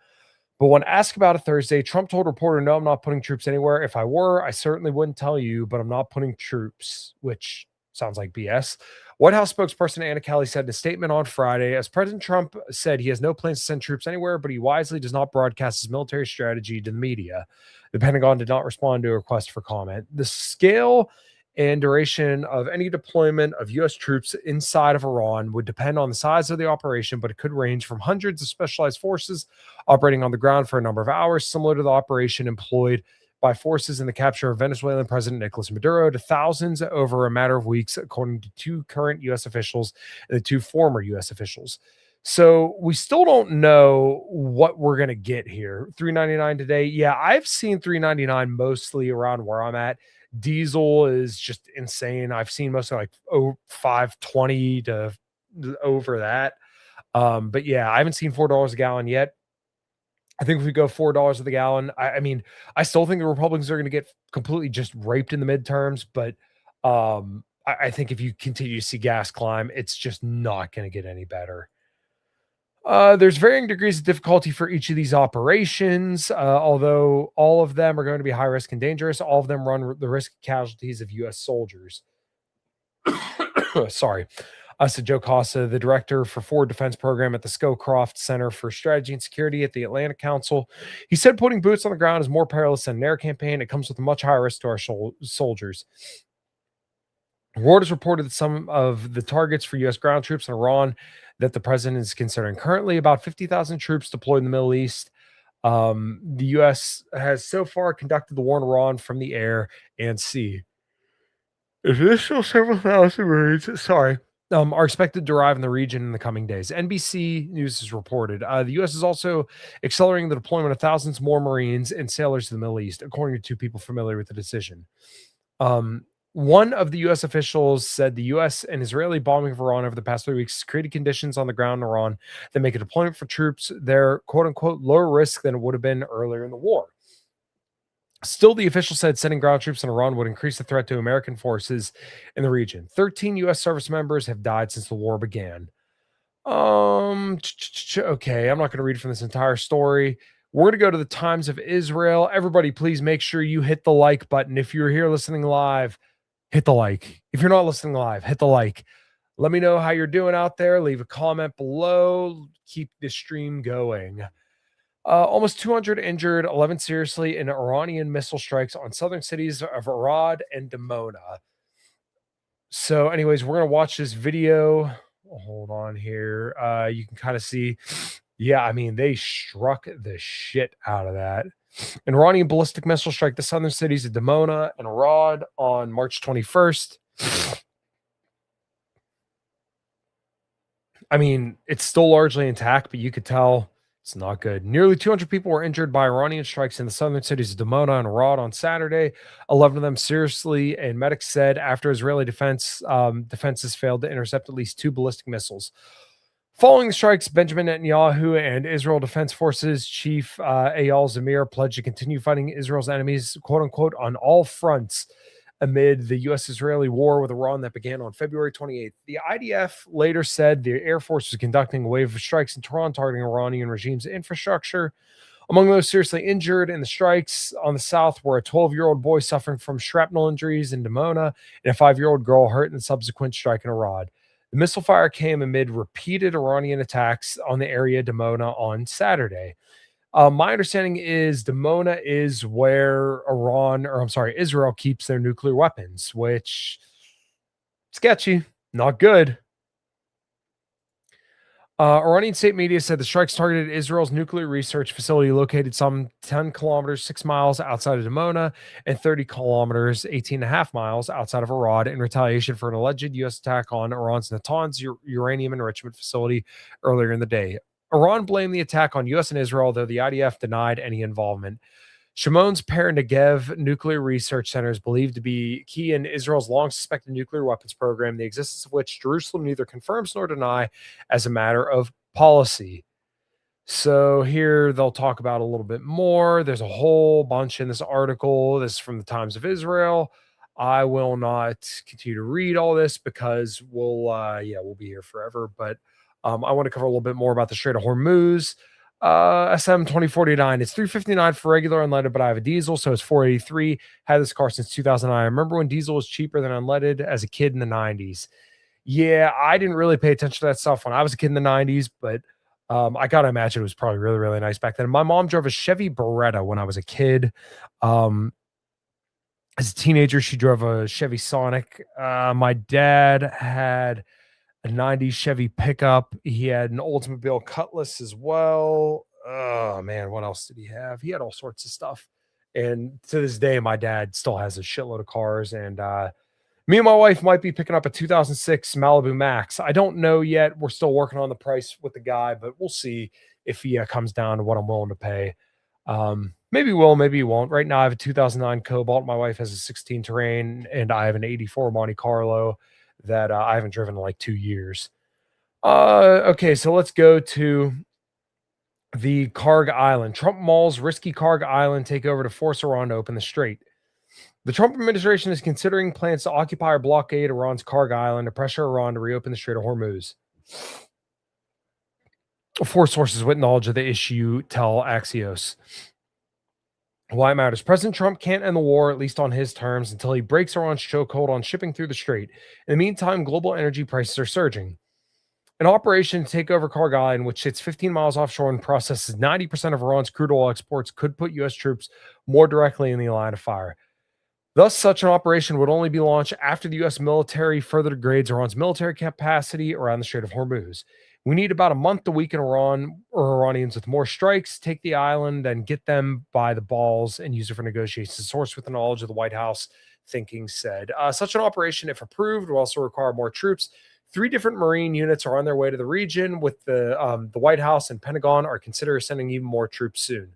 But when asked about it Thursday, Trump told a reporter, "No, I'm not putting troops anywhere. If I were, I certainly wouldn't tell you, but I'm not putting troops," which sounds like BS. White House spokesperson Anna Kelly said in a statement on Friday, as President Trump said he has no plans to send troops anywhere, but he wisely does not broadcast his military strategy to the media. The Pentagon did not respond to a request for comment. The scale and duration of any deployment of U.S. troops inside of Iran would depend on the size of the operation, but it could range from hundreds of specialized forces operating on the ground for a number of hours, similar to the operation employed by forces in the capture of Venezuelan President Nicolas Maduro, to thousands over a matter of weeks, according to two current U.S. officials and the two former U.S. officials. So we still don't know what we're going to get here. $3.99 today. Yeah, I've seen $3.99 mostly around where I'm at. Diesel is just insane. I've seen mostly like $5.20 to over that. But yeah, I haven't seen $4 a gallon yet. I think if we go $4 a gallon, I mean, I still think the Republicans are going to get completely just raped in the midterms. But I think if you continue to see gas climb, it's just not going to get any better. There's varying degrees of difficulty for each of these operations, although all of them are going to be high risk and dangerous. All of them run the risk of casualties of U.S. soldiers. Sorry. Said Joe Costa, the director for Forward Defense Program at the Scowcroft Center for Strategy and Security at the Atlantic Council. He said putting boots on the ground is more perilous than an air campaign. It comes with a much higher risk to our soldiers. Reuters reported that some of the targets for U.S. ground troops in Iran that the president is considering currently about 50,000 troops deployed in the Middle East. The U.S. has so far conducted the war in Iran from the air and sea. Additional several thousand Marines, are expected to arrive in the region in the coming days. NBC News has reported the U.S. is also accelerating the deployment of thousands more Marines and sailors to the Middle East, according to two people familiar with the decision. One of the U.S. officials said the U.S. and Israeli bombing of Iran over the past 3 weeks created conditions on the ground in Iran that make a deployment for troops there, quote unquote, lower risk than it would have been earlier in the war. Still, the official said sending ground troops in Iran would increase the threat to American forces in the region. 13 U.S. service members have died since the war began. Okay, I'm not going to read from this entire story. We're going to go to the Times of Israel. Everybody, please make sure you hit the like button. If you're here listening live, hit the like. If you're not listening live, hit the like. Let me know how you're doing out there. Leave a comment below. Keep the stream going. Almost 200 injured, 11 seriously in Iranian missile strikes on southern cities of Arad and Dimona. So anyways, we're going to watch this video. Hold on here. You can kind of see, yeah, I mean, they struck the shit out of that. An Iranian ballistic missile strike the southern cities of Dimona and Arad on March 21st. I mean, it's still largely intact, but you could tell it's not good. Nearly 200 people were injured by Iranian strikes in the southern cities of Dimona and Arad on Saturday, 11 of them seriously, and medics said after Israeli defenses failed to intercept at least 2 ballistic missiles. Following the strikes, Benjamin Netanyahu and Israel Defense Forces Chief Eyal Zamir pledged to continue fighting Israel's enemies, quote unquote, on all fronts amid the U.S.-Israeli war with Iran that began on February 28th. The IDF later said the Air Force was conducting a wave of strikes in Tehran targeting Iranian regime's infrastructure. Among those seriously injured in the strikes on the south were a 12-year-old boy suffering from shrapnel injuries in Dimona and a 5-year-old girl hurt in the subsequent strike in Arad. The missile fire came amid repeated Iranian attacks on the area Dimona on Saturday. My understanding is Dimona is where Israel keeps their nuclear weapons, which sketchy, not good. Iranian state media said the strikes targeted Israel's nuclear research facility located some 10 kilometers, 6 miles outside of Dimona and 30 kilometers, 18.5 miles outside of Arad in retaliation for an alleged U.S. attack on Iran's Natanz uranium enrichment facility earlier in the day. Iran blamed the attack on U.S. and Israel, though the IDF denied any involvement. Shimon's Per Negev Nuclear Research Center is believed to be key in Israel's long suspected nuclear weapons program, the existence of which Jerusalem neither confirms nor deny as a matter of policy. So here they'll talk about a little bit more. There's a whole bunch in this article. This is from the Times of Israel. I will not continue to read all this because we'll be here forever. But I want to cover a little bit more about the Strait of Hormuz. SM 2049. It's $359 for regular unleaded, but I have a diesel, so it's $483. Had this car since 2009. I remember when diesel was cheaper than unleaded as a kid in the 90s. Yeah, I didn't really pay attention to that stuff when I was a kid in the 90s, but I gotta imagine it was probably really, really nice back then. My mom drove a Chevy Beretta when I was a kid. As a teenager, she drove a Chevy Sonic. My dad had a 90s Chevy pickup. He had an Oldsmobile Cutlass as well. Oh man, what else did he have? He had all sorts of stuff. And to this day, my dad still has a shitload of cars. And me and my wife might be picking up a 2006 Malibu Max. I don't know yet. We're still working on the price with the guy, but we'll see if he comes down to what I'm willing to pay. Maybe will, maybe he won't. Right now, I have a 2009 Cobalt. My wife has a 16 Terrain, and I have an 84 Monte Carlo that I haven't driven in like 2 years. Okay, so let's go to the Karg Island. Trump mauls risky Karg Island takeover to force Iran to open the strait. The Trump administration is considering plans to occupy or blockade Iran's Karg Island to pressure Iran to reopen the Strait of Hormuz. 4 sources with knowledge of the issue tell Axios. Why it matters. President Trump can't end the war, at least on his terms, until he breaks Iran's chokehold on shipping through the strait. In the meantime, global energy prices are surging. An operation to take over Karg Island, which sits 15 miles offshore and processes 90% of Iran's crude oil exports, could put U.S. troops more directly in the line of fire. Thus, such an operation would only be launched after the U.S. military further degrades Iran's military capacity around the Strait of Hormuz. We need about a month to weaken Iran or Iranians with more strikes, take the island, and get them by the balls and use it for negotiations. A source with the knowledge of the White House thinking said. Such an operation, if approved, will also require more troops. 3 different Marine units are on their way to the region, with the White House and Pentagon are considering sending even more troops soon,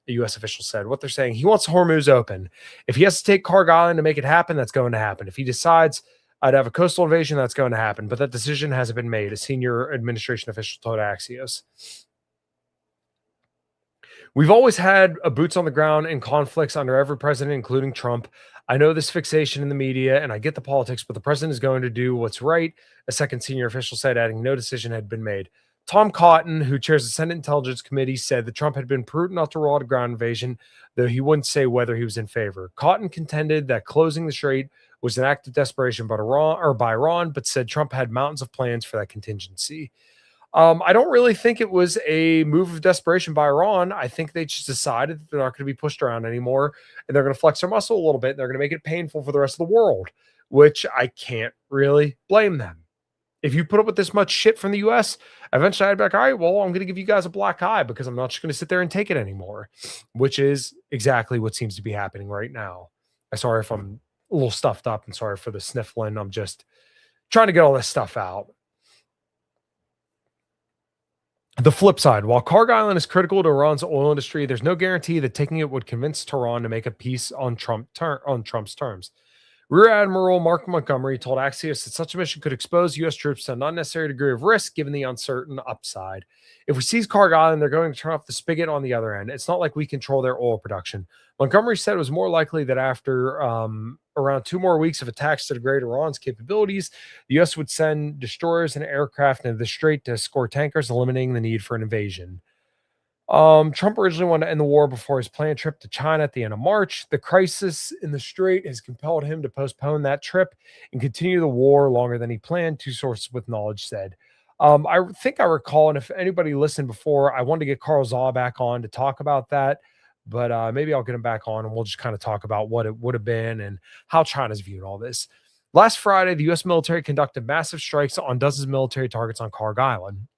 the U.S. official said. What they're saying, he wants Hormuz open. If he has to take Karg Island to make it happen, that's going to happen. If he decides I'd have a coastal invasion, that's going to happen. But that decision hasn't been made, a senior administration official told Axios. We've always had a boots on the ground in conflicts under every president, including Trump. I know this fixation in the media, and I get the politics, but the president is going to do what's right, a second senior official said, adding no decision had been made. Tom Cotton, who chairs the Senate Intelligence Committee, said that Trump had been prudent not to rule out a ground invasion, though he wouldn't say whether he was in favor. Cotton contended that closing the strait was an act of desperation by Iran, but said Trump had mountains of plans for that contingency. I don't really think it was a move of desperation by Iran. I think they just decided that they're not going to be pushed around anymore, and they're going to flex their muscle a little bit, and they're going to make it painful for the rest of the world, which I can't really blame them. If you put up with this much shit from the U.S., eventually I'd be like, all right, well, I'm going to give you guys a black eye because I'm not just going to sit there and take it anymore, which is exactly what seems to be happening right now. I'm sorry if I'm a little stuffed up and sorry for the sniffling. I'm just trying to get all this stuff out. The flip side, while Karg Island is critical to Iran's oil industry, there's no guarantee that taking it would convince Tehran to make a peace on Trump's terms. Rear Admiral Mark Montgomery told Axios that such a mission could expose U.S. troops to an unnecessary degree of risk given the uncertain upside. If we seize Karg Island, they're going to turn off the spigot on the other end. It's not like we control their oil production. Montgomery said it was more likely that after around 2 more weeks of attacks to degrade Iran's capabilities, the U.S. would send destroyers and aircraft into the strait to escort tankers, eliminating the need for an invasion. Trump originally wanted to end the war before his planned trip to China at the end of March. The crisis in the strait has compelled him to postpone that trip and continue the war longer than he planned, two sources with knowledge said. I think I recall, and if anybody listened before, I wanted to get Carl Zaw back on to talk about that, but maybe I'll get him back on and we'll just kind of talk about what it would have been and how China's viewed all this. Last Friday, the U.S. military conducted massive strikes on dozens of military targets on Karg Island.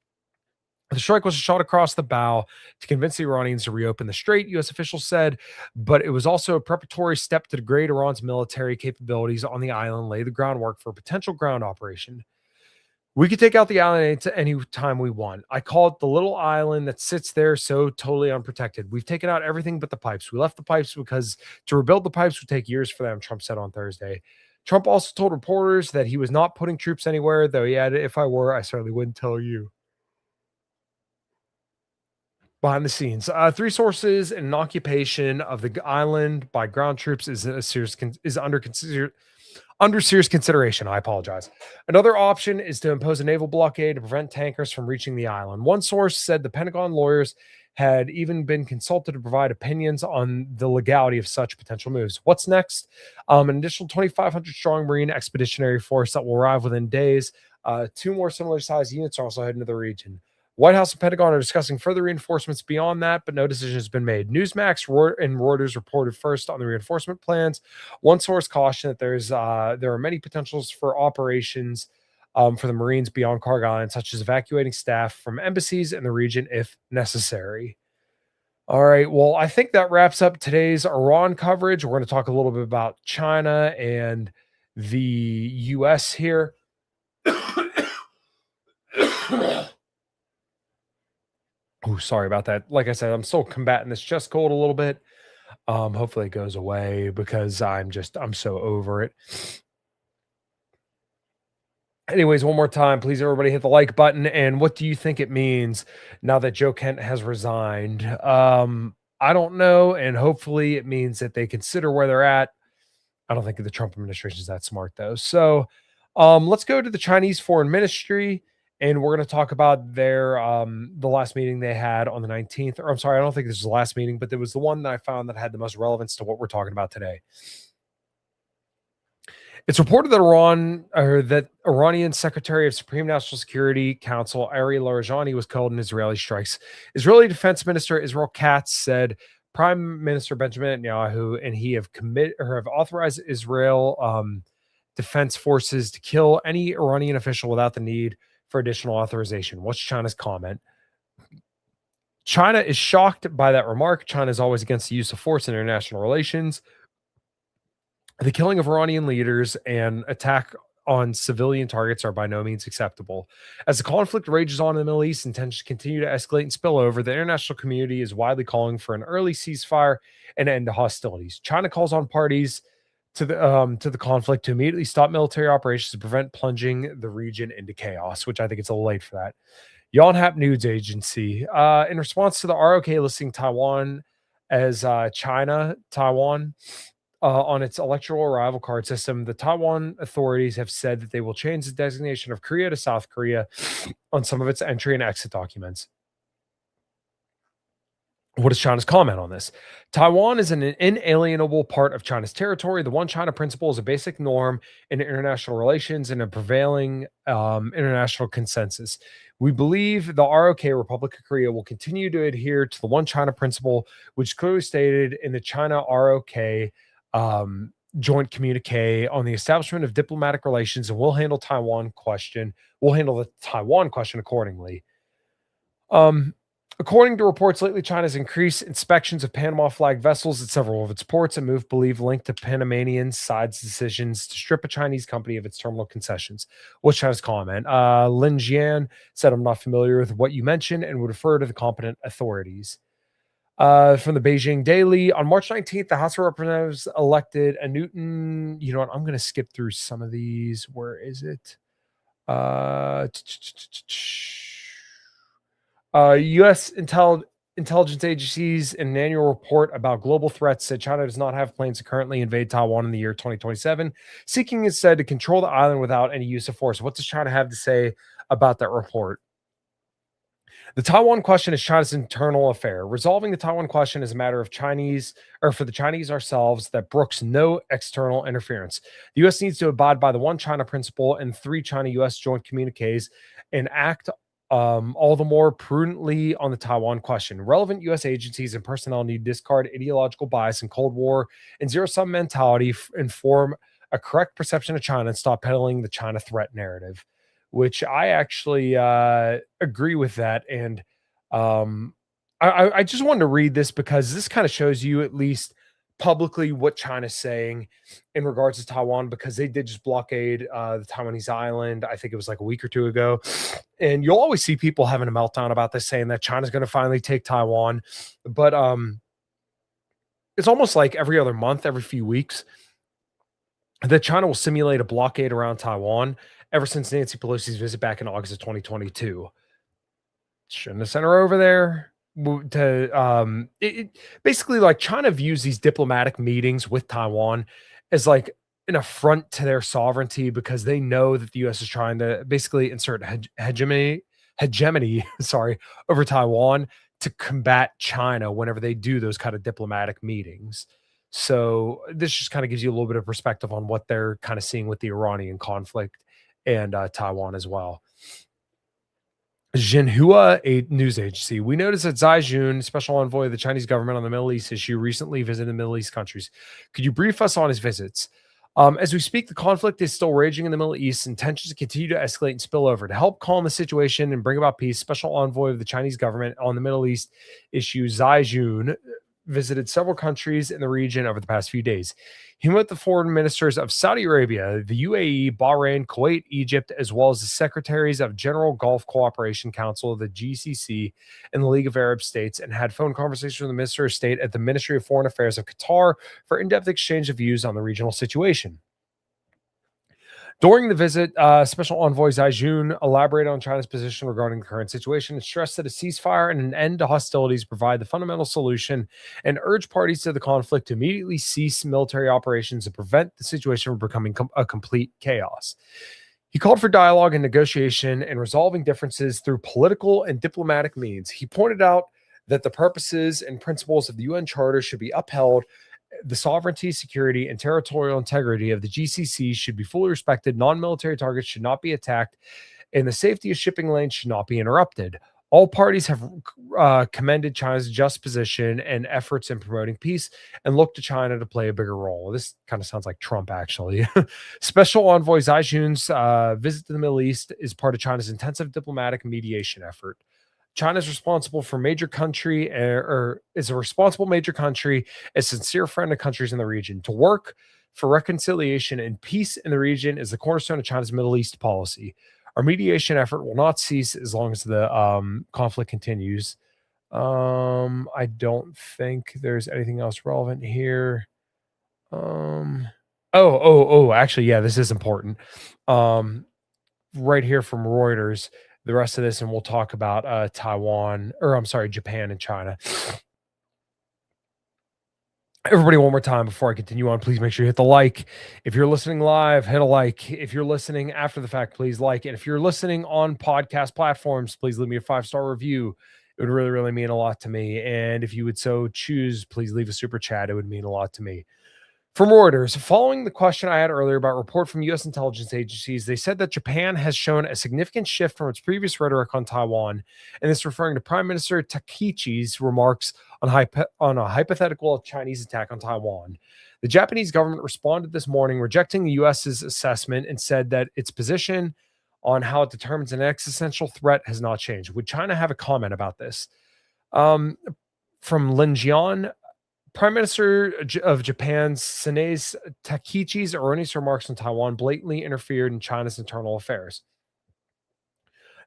The strike was a shot across the bow to convince the Iranians to reopen the strait, U.S. officials said, but it was also a preparatory step to degrade Iran's military capabilities on the island and lay the groundwork for a potential ground operation. We could take out the island any time we want. I call it the little island that sits there so totally unprotected. We've taken out everything but the pipes. We left the pipes because to rebuild the pipes would take years for them, Trump said on Thursday. Trump also told reporters that he was not putting troops anywhere, though he added, if I were, I certainly wouldn't tell you. Behind the scenes, three sources: an occupation of the island by ground troops is under serious consideration. I apologize. Another option is to impose a naval blockade to prevent tankers from reaching the island. One source said the Pentagon lawyers had even been consulted to provide opinions on the legality of such potential moves. What's next? An additional 2,500 strong Marine expeditionary force that will arrive within days. Two more similar sized units are also heading to the region. White House and Pentagon are discussing further reinforcements beyond that, but no decision has been made. Newsmax and Reuters reported first on the reinforcement plans. One source cautioned that there are many potentials for operations for the Marines beyond Karg Island, such as evacuating staff from embassies in the region if necessary. All right, well, I think that wraps up today's Iran coverage. We're going to talk a little bit about China and the U.S. here. Oh, sorry about that. Like I said, I'm still combating this chest cold a little bit. Hopefully it goes away because I'm so over it. Anyways, one more time, please, everybody hit the like button. And what do you think it means now that Joe Kent has resigned? I don't know. And hopefully it means that they consider where they're at. I don't think the Trump administration is that smart, though. So let's go to the Chinese Foreign Ministry. And we're going to talk about their the last meeting they had on the 19th. Or I'm sorry, I don't think this was the last meeting, but it was the one that I found that had the most relevance to what we're talking about today. It's reported that Iranian Secretary of Supreme National Security Council Ari Larijani was killed in Israeli strikes. Israeli Defense Minister Israel Katz said Prime Minister Benjamin Netanyahu and he have authorized Israel Defense Forces to kill any Iranian official without the need for additional authorization. What's China's comment? China is shocked by that remark. China is always against the use of force in international relations. The killing of Iranian leaders and attack on civilian targets are by no means acceptable. As the conflict rages on in the Middle East and tensions continue to escalate and spill over, the international community is widely calling for an early ceasefire and end to hostilities. China calls on parties to the conflict to immediately stop military operations to prevent plunging the region into chaos, which I think it's a little late for that. Yonhap News Agency, in response to the ROK listing Taiwan as Taiwan on its electoral arrival card system, the Taiwan authorities have said that they will change the designation of Korea to South Korea on some of its entry and exit documents. What is China's comment on this? Taiwan is an inalienable part of China's territory. The One China principle is a basic norm in international relations and a prevailing international consensus. We believe the ROK, Republic of Korea, will continue to adhere to the One China principle, which is clearly stated in the China ROK joint communique on the establishment of diplomatic relations, and we'll handle the Taiwan question accordingly. According to reports lately, China's increased inspections of Panama flag vessels at several of its ports, a move believed linked to Panamanian side's decisions to strip a Chinese company of its terminal concessions. What's China's comment? Lin Jian said, I'm not familiar with what you mentioned and would refer to the competent authorities. From the Beijing Daily, on March 19th, the House of Representatives elected a Newton. You know what? I'm going to skip through some of these. Where is it? U.S. intelligence agencies in an annual report about global threats said China does not have plans to currently invade Taiwan in the year 2027, seeking instead to control the island without any use of force. What does China have to say about that report? The Taiwan question is China's internal affair. Resolving the Taiwan question is a matter of Chinese, or for the Chinese ourselves, that brooks no external interference. The U.S. needs to abide by the one China principle and 3 China-U.S. joint communiques and act all the more prudently on the Taiwan question. Relevant U.S. agencies and personnel need to discard ideological bias and Cold War and zero-sum mentality and form a correct perception of China and stop peddling the China threat narrative, which I actually agree with that. And I just wanted to read this because this kind of shows you at least publicly what China's saying in regards to Taiwan, because they did just blockade the Taiwanese island. I think it was like a week or 2 ago. And you'll always see people having a meltdown about this, saying that China's going to finally take Taiwan. But it's almost like every other month, every few weeks, that China will simulate a blockade around Taiwan ever since Nancy Pelosi's visit back in August of 2022. Shouldn't have sent her over there. Basically, like, China views these diplomatic meetings with Taiwan as like an affront to their sovereignty, because they know that the U.S. is trying to basically insert hegemony sorry, over Taiwan to combat China whenever they do those kind of diplomatic meetings. So this just kind of gives you a little bit of perspective on what they're kind of seeing with the Iranian conflict and Taiwan as well. Xinhua, a news agency. We noticed that Zai Jun, special envoy of the Chinese government on the Middle East issue, recently visited the Middle East countries. Could you brief us on his visits? As we speak, the conflict is still raging in the Middle East, and tensions continue to escalate and spill over. To help calm the situation and bring about peace, special envoy of the Chinese government on the Middle East issue, Zai Jun, visited several countries in the region over the past few days. He met the foreign ministers of Saudi Arabia, the UAE, Bahrain, Kuwait, Egypt, as well as the secretaries of General Gulf Cooperation Council, the GCC, and the League of Arab States, and had phone conversations with the Minister of State at the Ministry of Foreign Affairs of Qatar for in-depth exchange of views on the regional situation. During the visit, Special Envoy Zai Jun elaborated on China's position regarding the current situation and stressed that a ceasefire and an end to hostilities provide the fundamental solution, and urged parties to the conflict to immediately cease military operations and prevent the situation from becoming a complete chaos. He called for dialogue and negotiation and resolving differences through political and diplomatic means. He pointed out that the purposes and principles of the UN Charter should be upheld. The sovereignty, security, and territorial integrity of the GCC should be fully respected. Non-military targets should not be attacked, and the safety of shipping lanes should not be interrupted. All parties have commended China's just position and efforts in promoting peace and look to China to play a bigger role. This kind of sounds like Trump, actually. Special Envoy Zai Jun's visit to the Middle East is part of China's intensive diplomatic mediation effort. China is responsible for major country, or is a responsible major country, a sincere friend of countries in the region. To work for reconciliation and peace in the region is the cornerstone of China's Middle East policy. Our mediation effort will not cease as long as the conflict continues. I don't think there's anything else relevant here. Actually, yeah, this is important. Right here from Reuters, the rest of this, and we'll talk about Japan and China. Everybody, one more time before I continue on, please make sure you hit the like. If you're listening live, hit a like. If you're listening after the fact, please like. And if you're listening on podcast platforms, please leave me a 5-star review. It would really, really mean a lot to me. And if you would so choose, please leave a super chat. It would mean a lot to me. From Reuters, following the question I had earlier about report from U.S. intelligence agencies, they said that Japan has shown a significant shift from its previous rhetoric on Taiwan, and this referring to Prime Minister Takichi's remarks on a hypothetical Chinese attack on Taiwan. The Japanese government responded this morning, rejecting the U.S.'s assessment, and said that its position on how it determines an existential threat has not changed. Would China have a comment about this? From Linjian, Prime Minister of Japan, Sanae Takichi's erroneous remarks on Taiwan blatantly interfered in China's internal affairs.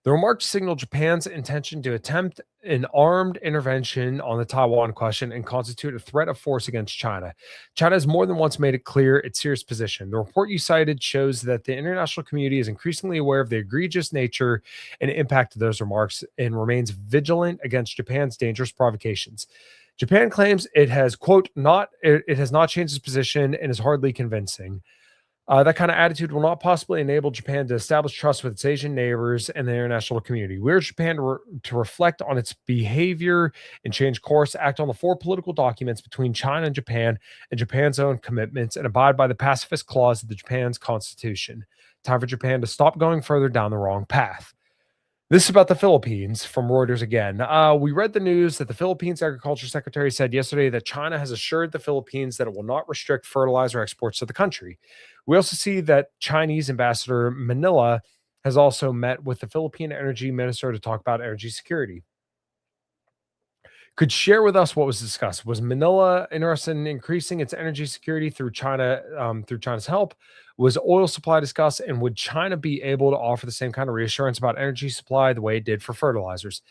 The remarks signaled Japan's intention to attempt an armed intervention on the Taiwan question and constitute a threat of force against China. China has more than once made it clear its serious position. The report you cited shows that the international community is increasingly aware of the egregious nature and impact of those remarks and remains vigilant against Japan's dangerous provocations. Japan claims it has, quote, it has not changed its position and is hardly convincing. That kind of attitude will not possibly enable Japan to establish trust with its Asian neighbors and the international community. We urge Japan to reflect on its behavior and change course, act on the 4 political documents between China and Japan's own commitments, and abide by the pacifist clause of the Japan's constitution. Time for Japan to stop going further down the wrong path. This is about the Philippines from Reuters again. We read the news that the Philippines Agriculture Secretary said yesterday that China has assured the Philippines that it will not restrict fertilizer exports to the country. We also see that Chinese Ambassador Manila has also met with the Philippine Energy Minister to talk about energy security. Could share with us what was discussed. Was Manila interested in increasing its energy security through China, through China's help? Was oil supply discussed? And would China be able to offer the same kind of reassurance about energy supply the way it did for fertilizers?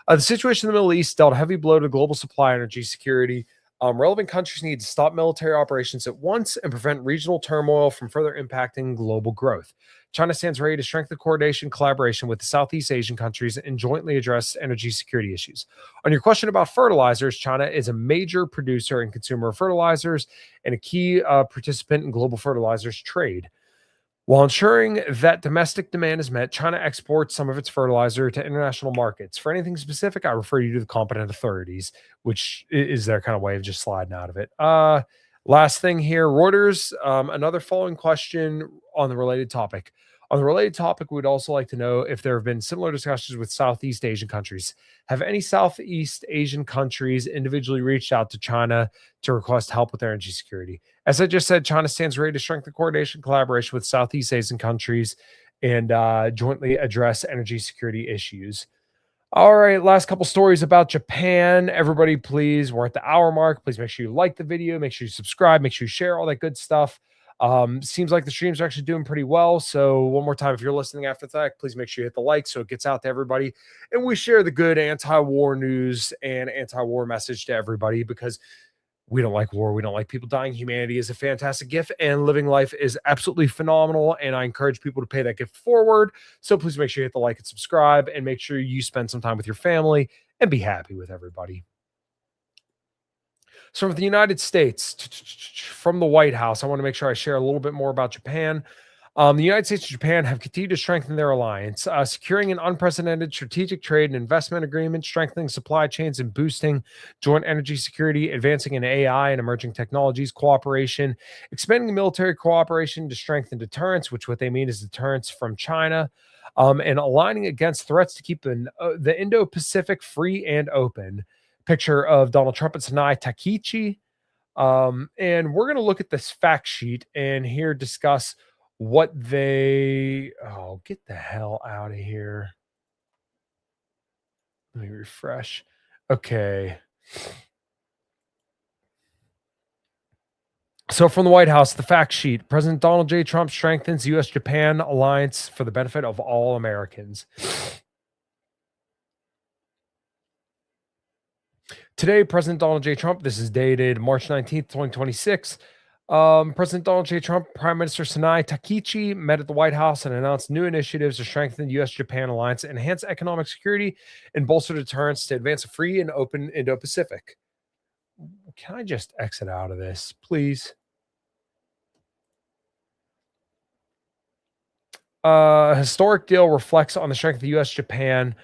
The situation in the Middle East dealt a heavy blow to global supply energy security. Relevant countries need to stop military operations at once and prevent regional turmoil from further impacting global growth. China stands ready to strengthen coordination, collaboration with the Southeast Asian countries and jointly address energy security issues. On your question about fertilizers, China is a major producer and consumer of fertilizers and a key participant in global fertilizers trade. While ensuring that domestic demand is met, China exports some of its fertilizer to international markets. For anything specific, I refer you to the competent authorities, which is their kind of way of just sliding out of it. Last thing here, Reuters, another following question on the related topic. On the related topic, we'd also like to know if there have been similar discussions with Southeast Asian countries. Have any Southeast Asian countries individually reached out to China to request help with their energy security? As I just said, China stands ready to strengthen coordination and collaboration with Southeast Asian countries and jointly address energy security issues. All right, last couple stories about Japan. Everybody, please, we're at the hour mark. Please make sure you like the video, make sure you subscribe, make sure you share all that good stuff. Seems like the streams are actually doing pretty well. So one more time, if you're listening after the fact, please make sure you hit the like so it gets out to everybody. And we share the good anti-war news and anti-war message to everybody because we don't like war. We don't like people dying. Humanity is a fantastic gift and living life is absolutely phenomenal. And I encourage people to pay that gift forward. So please make sure you hit the like and subscribe and make sure you spend some time with your family and be happy with everybody. So from the United States, from the White House, I want to make sure I share a little bit more about Japan. The United States and Japan have continued to strengthen their alliance, securing an unprecedented strategic trade and investment agreement, strengthening supply chains and boosting joint energy security, advancing in AI and emerging technologies cooperation, expanding military cooperation to strengthen deterrence, which what they mean is deterrence from China, and aligning against threats to keep the Indo-Pacific free and open. Picture of Donald Trump and Sanai Takichi. And we're going to look at this fact sheet and here discuss what they... Oh, get the hell out of here. Let me refresh. Okay. So from the White House, the fact sheet. President Donald J. Trump strengthens U.S.-Japan alliance for the benefit of all Americans. Today, President Donald J. Trump, this is dated March 19th, 2026. President Donald J. Trump, Prime Minister Sanai Takichi met at the White House and announced new initiatives to strengthen the U.S.-Japan alliance, enhance economic security, and bolster deterrence to advance a free and open Indo-Pacific. Can I just exit out of this, please? Historic deal reflects on the strength of the U.S.-Japan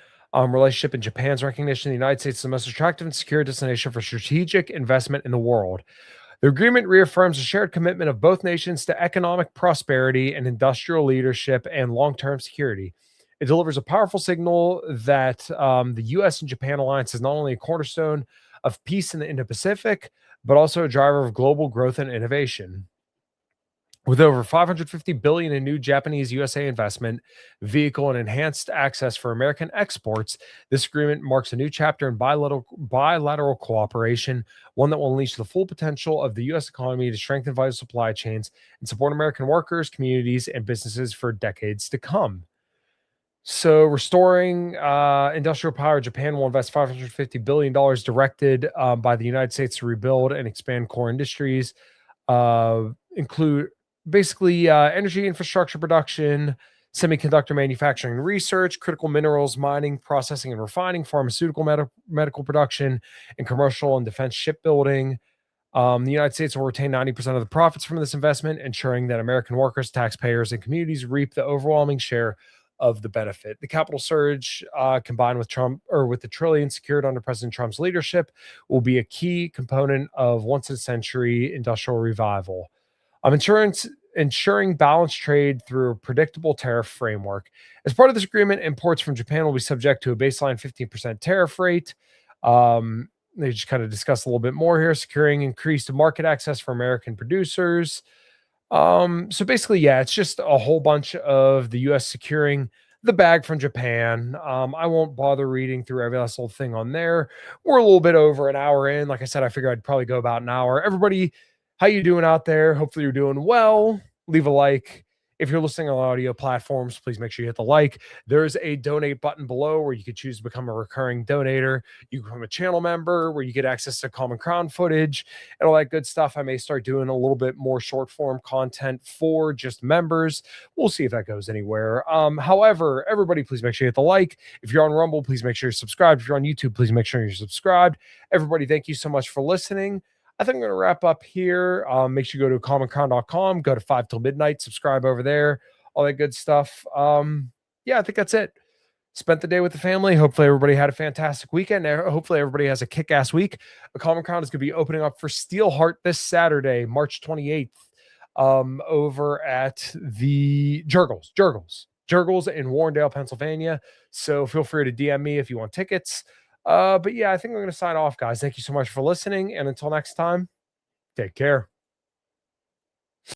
relationship and Japan's recognition the United States is the most attractive and secure destination for strategic investment in the world. The agreement reaffirms a shared commitment of both nations to economic prosperity and industrial leadership and long-term security. It delivers a powerful signal that the U.S. and Japan alliance is not only a cornerstone of peace in the Indo-Pacific, but also a driver of global growth and innovation. With over $550 billion in new Japanese USA investment vehicle and enhanced access for American exports, this agreement marks a new chapter in bilateral cooperation, one that will unleash the full potential of the U.S. economy to strengthen vital supply chains and support American workers, communities, and businesses for decades to come. So restoring industrial power, Japan will invest $550 billion directed by the United States to rebuild and expand core industries, include basically energy infrastructure production, semiconductor manufacturing and research, critical minerals, mining, processing and refining, pharmaceutical medical production, and commercial and defense shipbuilding. The United States will retain 90% of the profits from this investment, ensuring that American workers, taxpayers, and communities reap the overwhelming share of the benefit. The capital surge, combined with the trillion secured under President Trump's leadership, will be a key component of once-in-a-century industrial revival. Ensuring balanced trade through a predictable tariff framework. As part of this agreement, imports from Japan will be subject to a baseline 15% tariff rate. They just kind of discuss a little bit more here, securing increased market access for American producers. So basically, yeah, it's just a whole bunch of the U.S. securing the bag from Japan. I won't bother reading through every last little thing on there. We're a little bit over an hour in. Like I said, I figured I'd probably go about an hour. Everybody, how you doing out there? Hopefully you're doing well. Leave a like. If you're listening on audio platforms, please make sure you hit the like. There's a donate button below where you could choose to become a recurring donator. You can become a channel member where you get access to Common Crown footage and all that good stuff. I may start doing a little bit more short form content for just members. We'll see if that goes anywhere. However, everybody, please make sure you hit the like. If you're on Rumble, please make sure you're subscribed. If you're on YouTube, please make sure you're subscribed. Everybody, thank you so much for listening. I think I'm going to wrap up here. Make sure you go to commoncrown.com, go to 5 till midnight, subscribe over there, all that good stuff. Yeah, I think that's it. Spent the day with the family. Hopefully everybody had a fantastic weekend. Hopefully everybody has a kick-ass week. The Common Crown is going to be opening up for Steelheart this Saturday, March 28th, over at the Jurgles in Warrendale, Pennsylvania. So feel free to DM me if you want tickets. But yeah, I think I'm going to sign off, guys. Thank you so much for listening. And until next time, take care.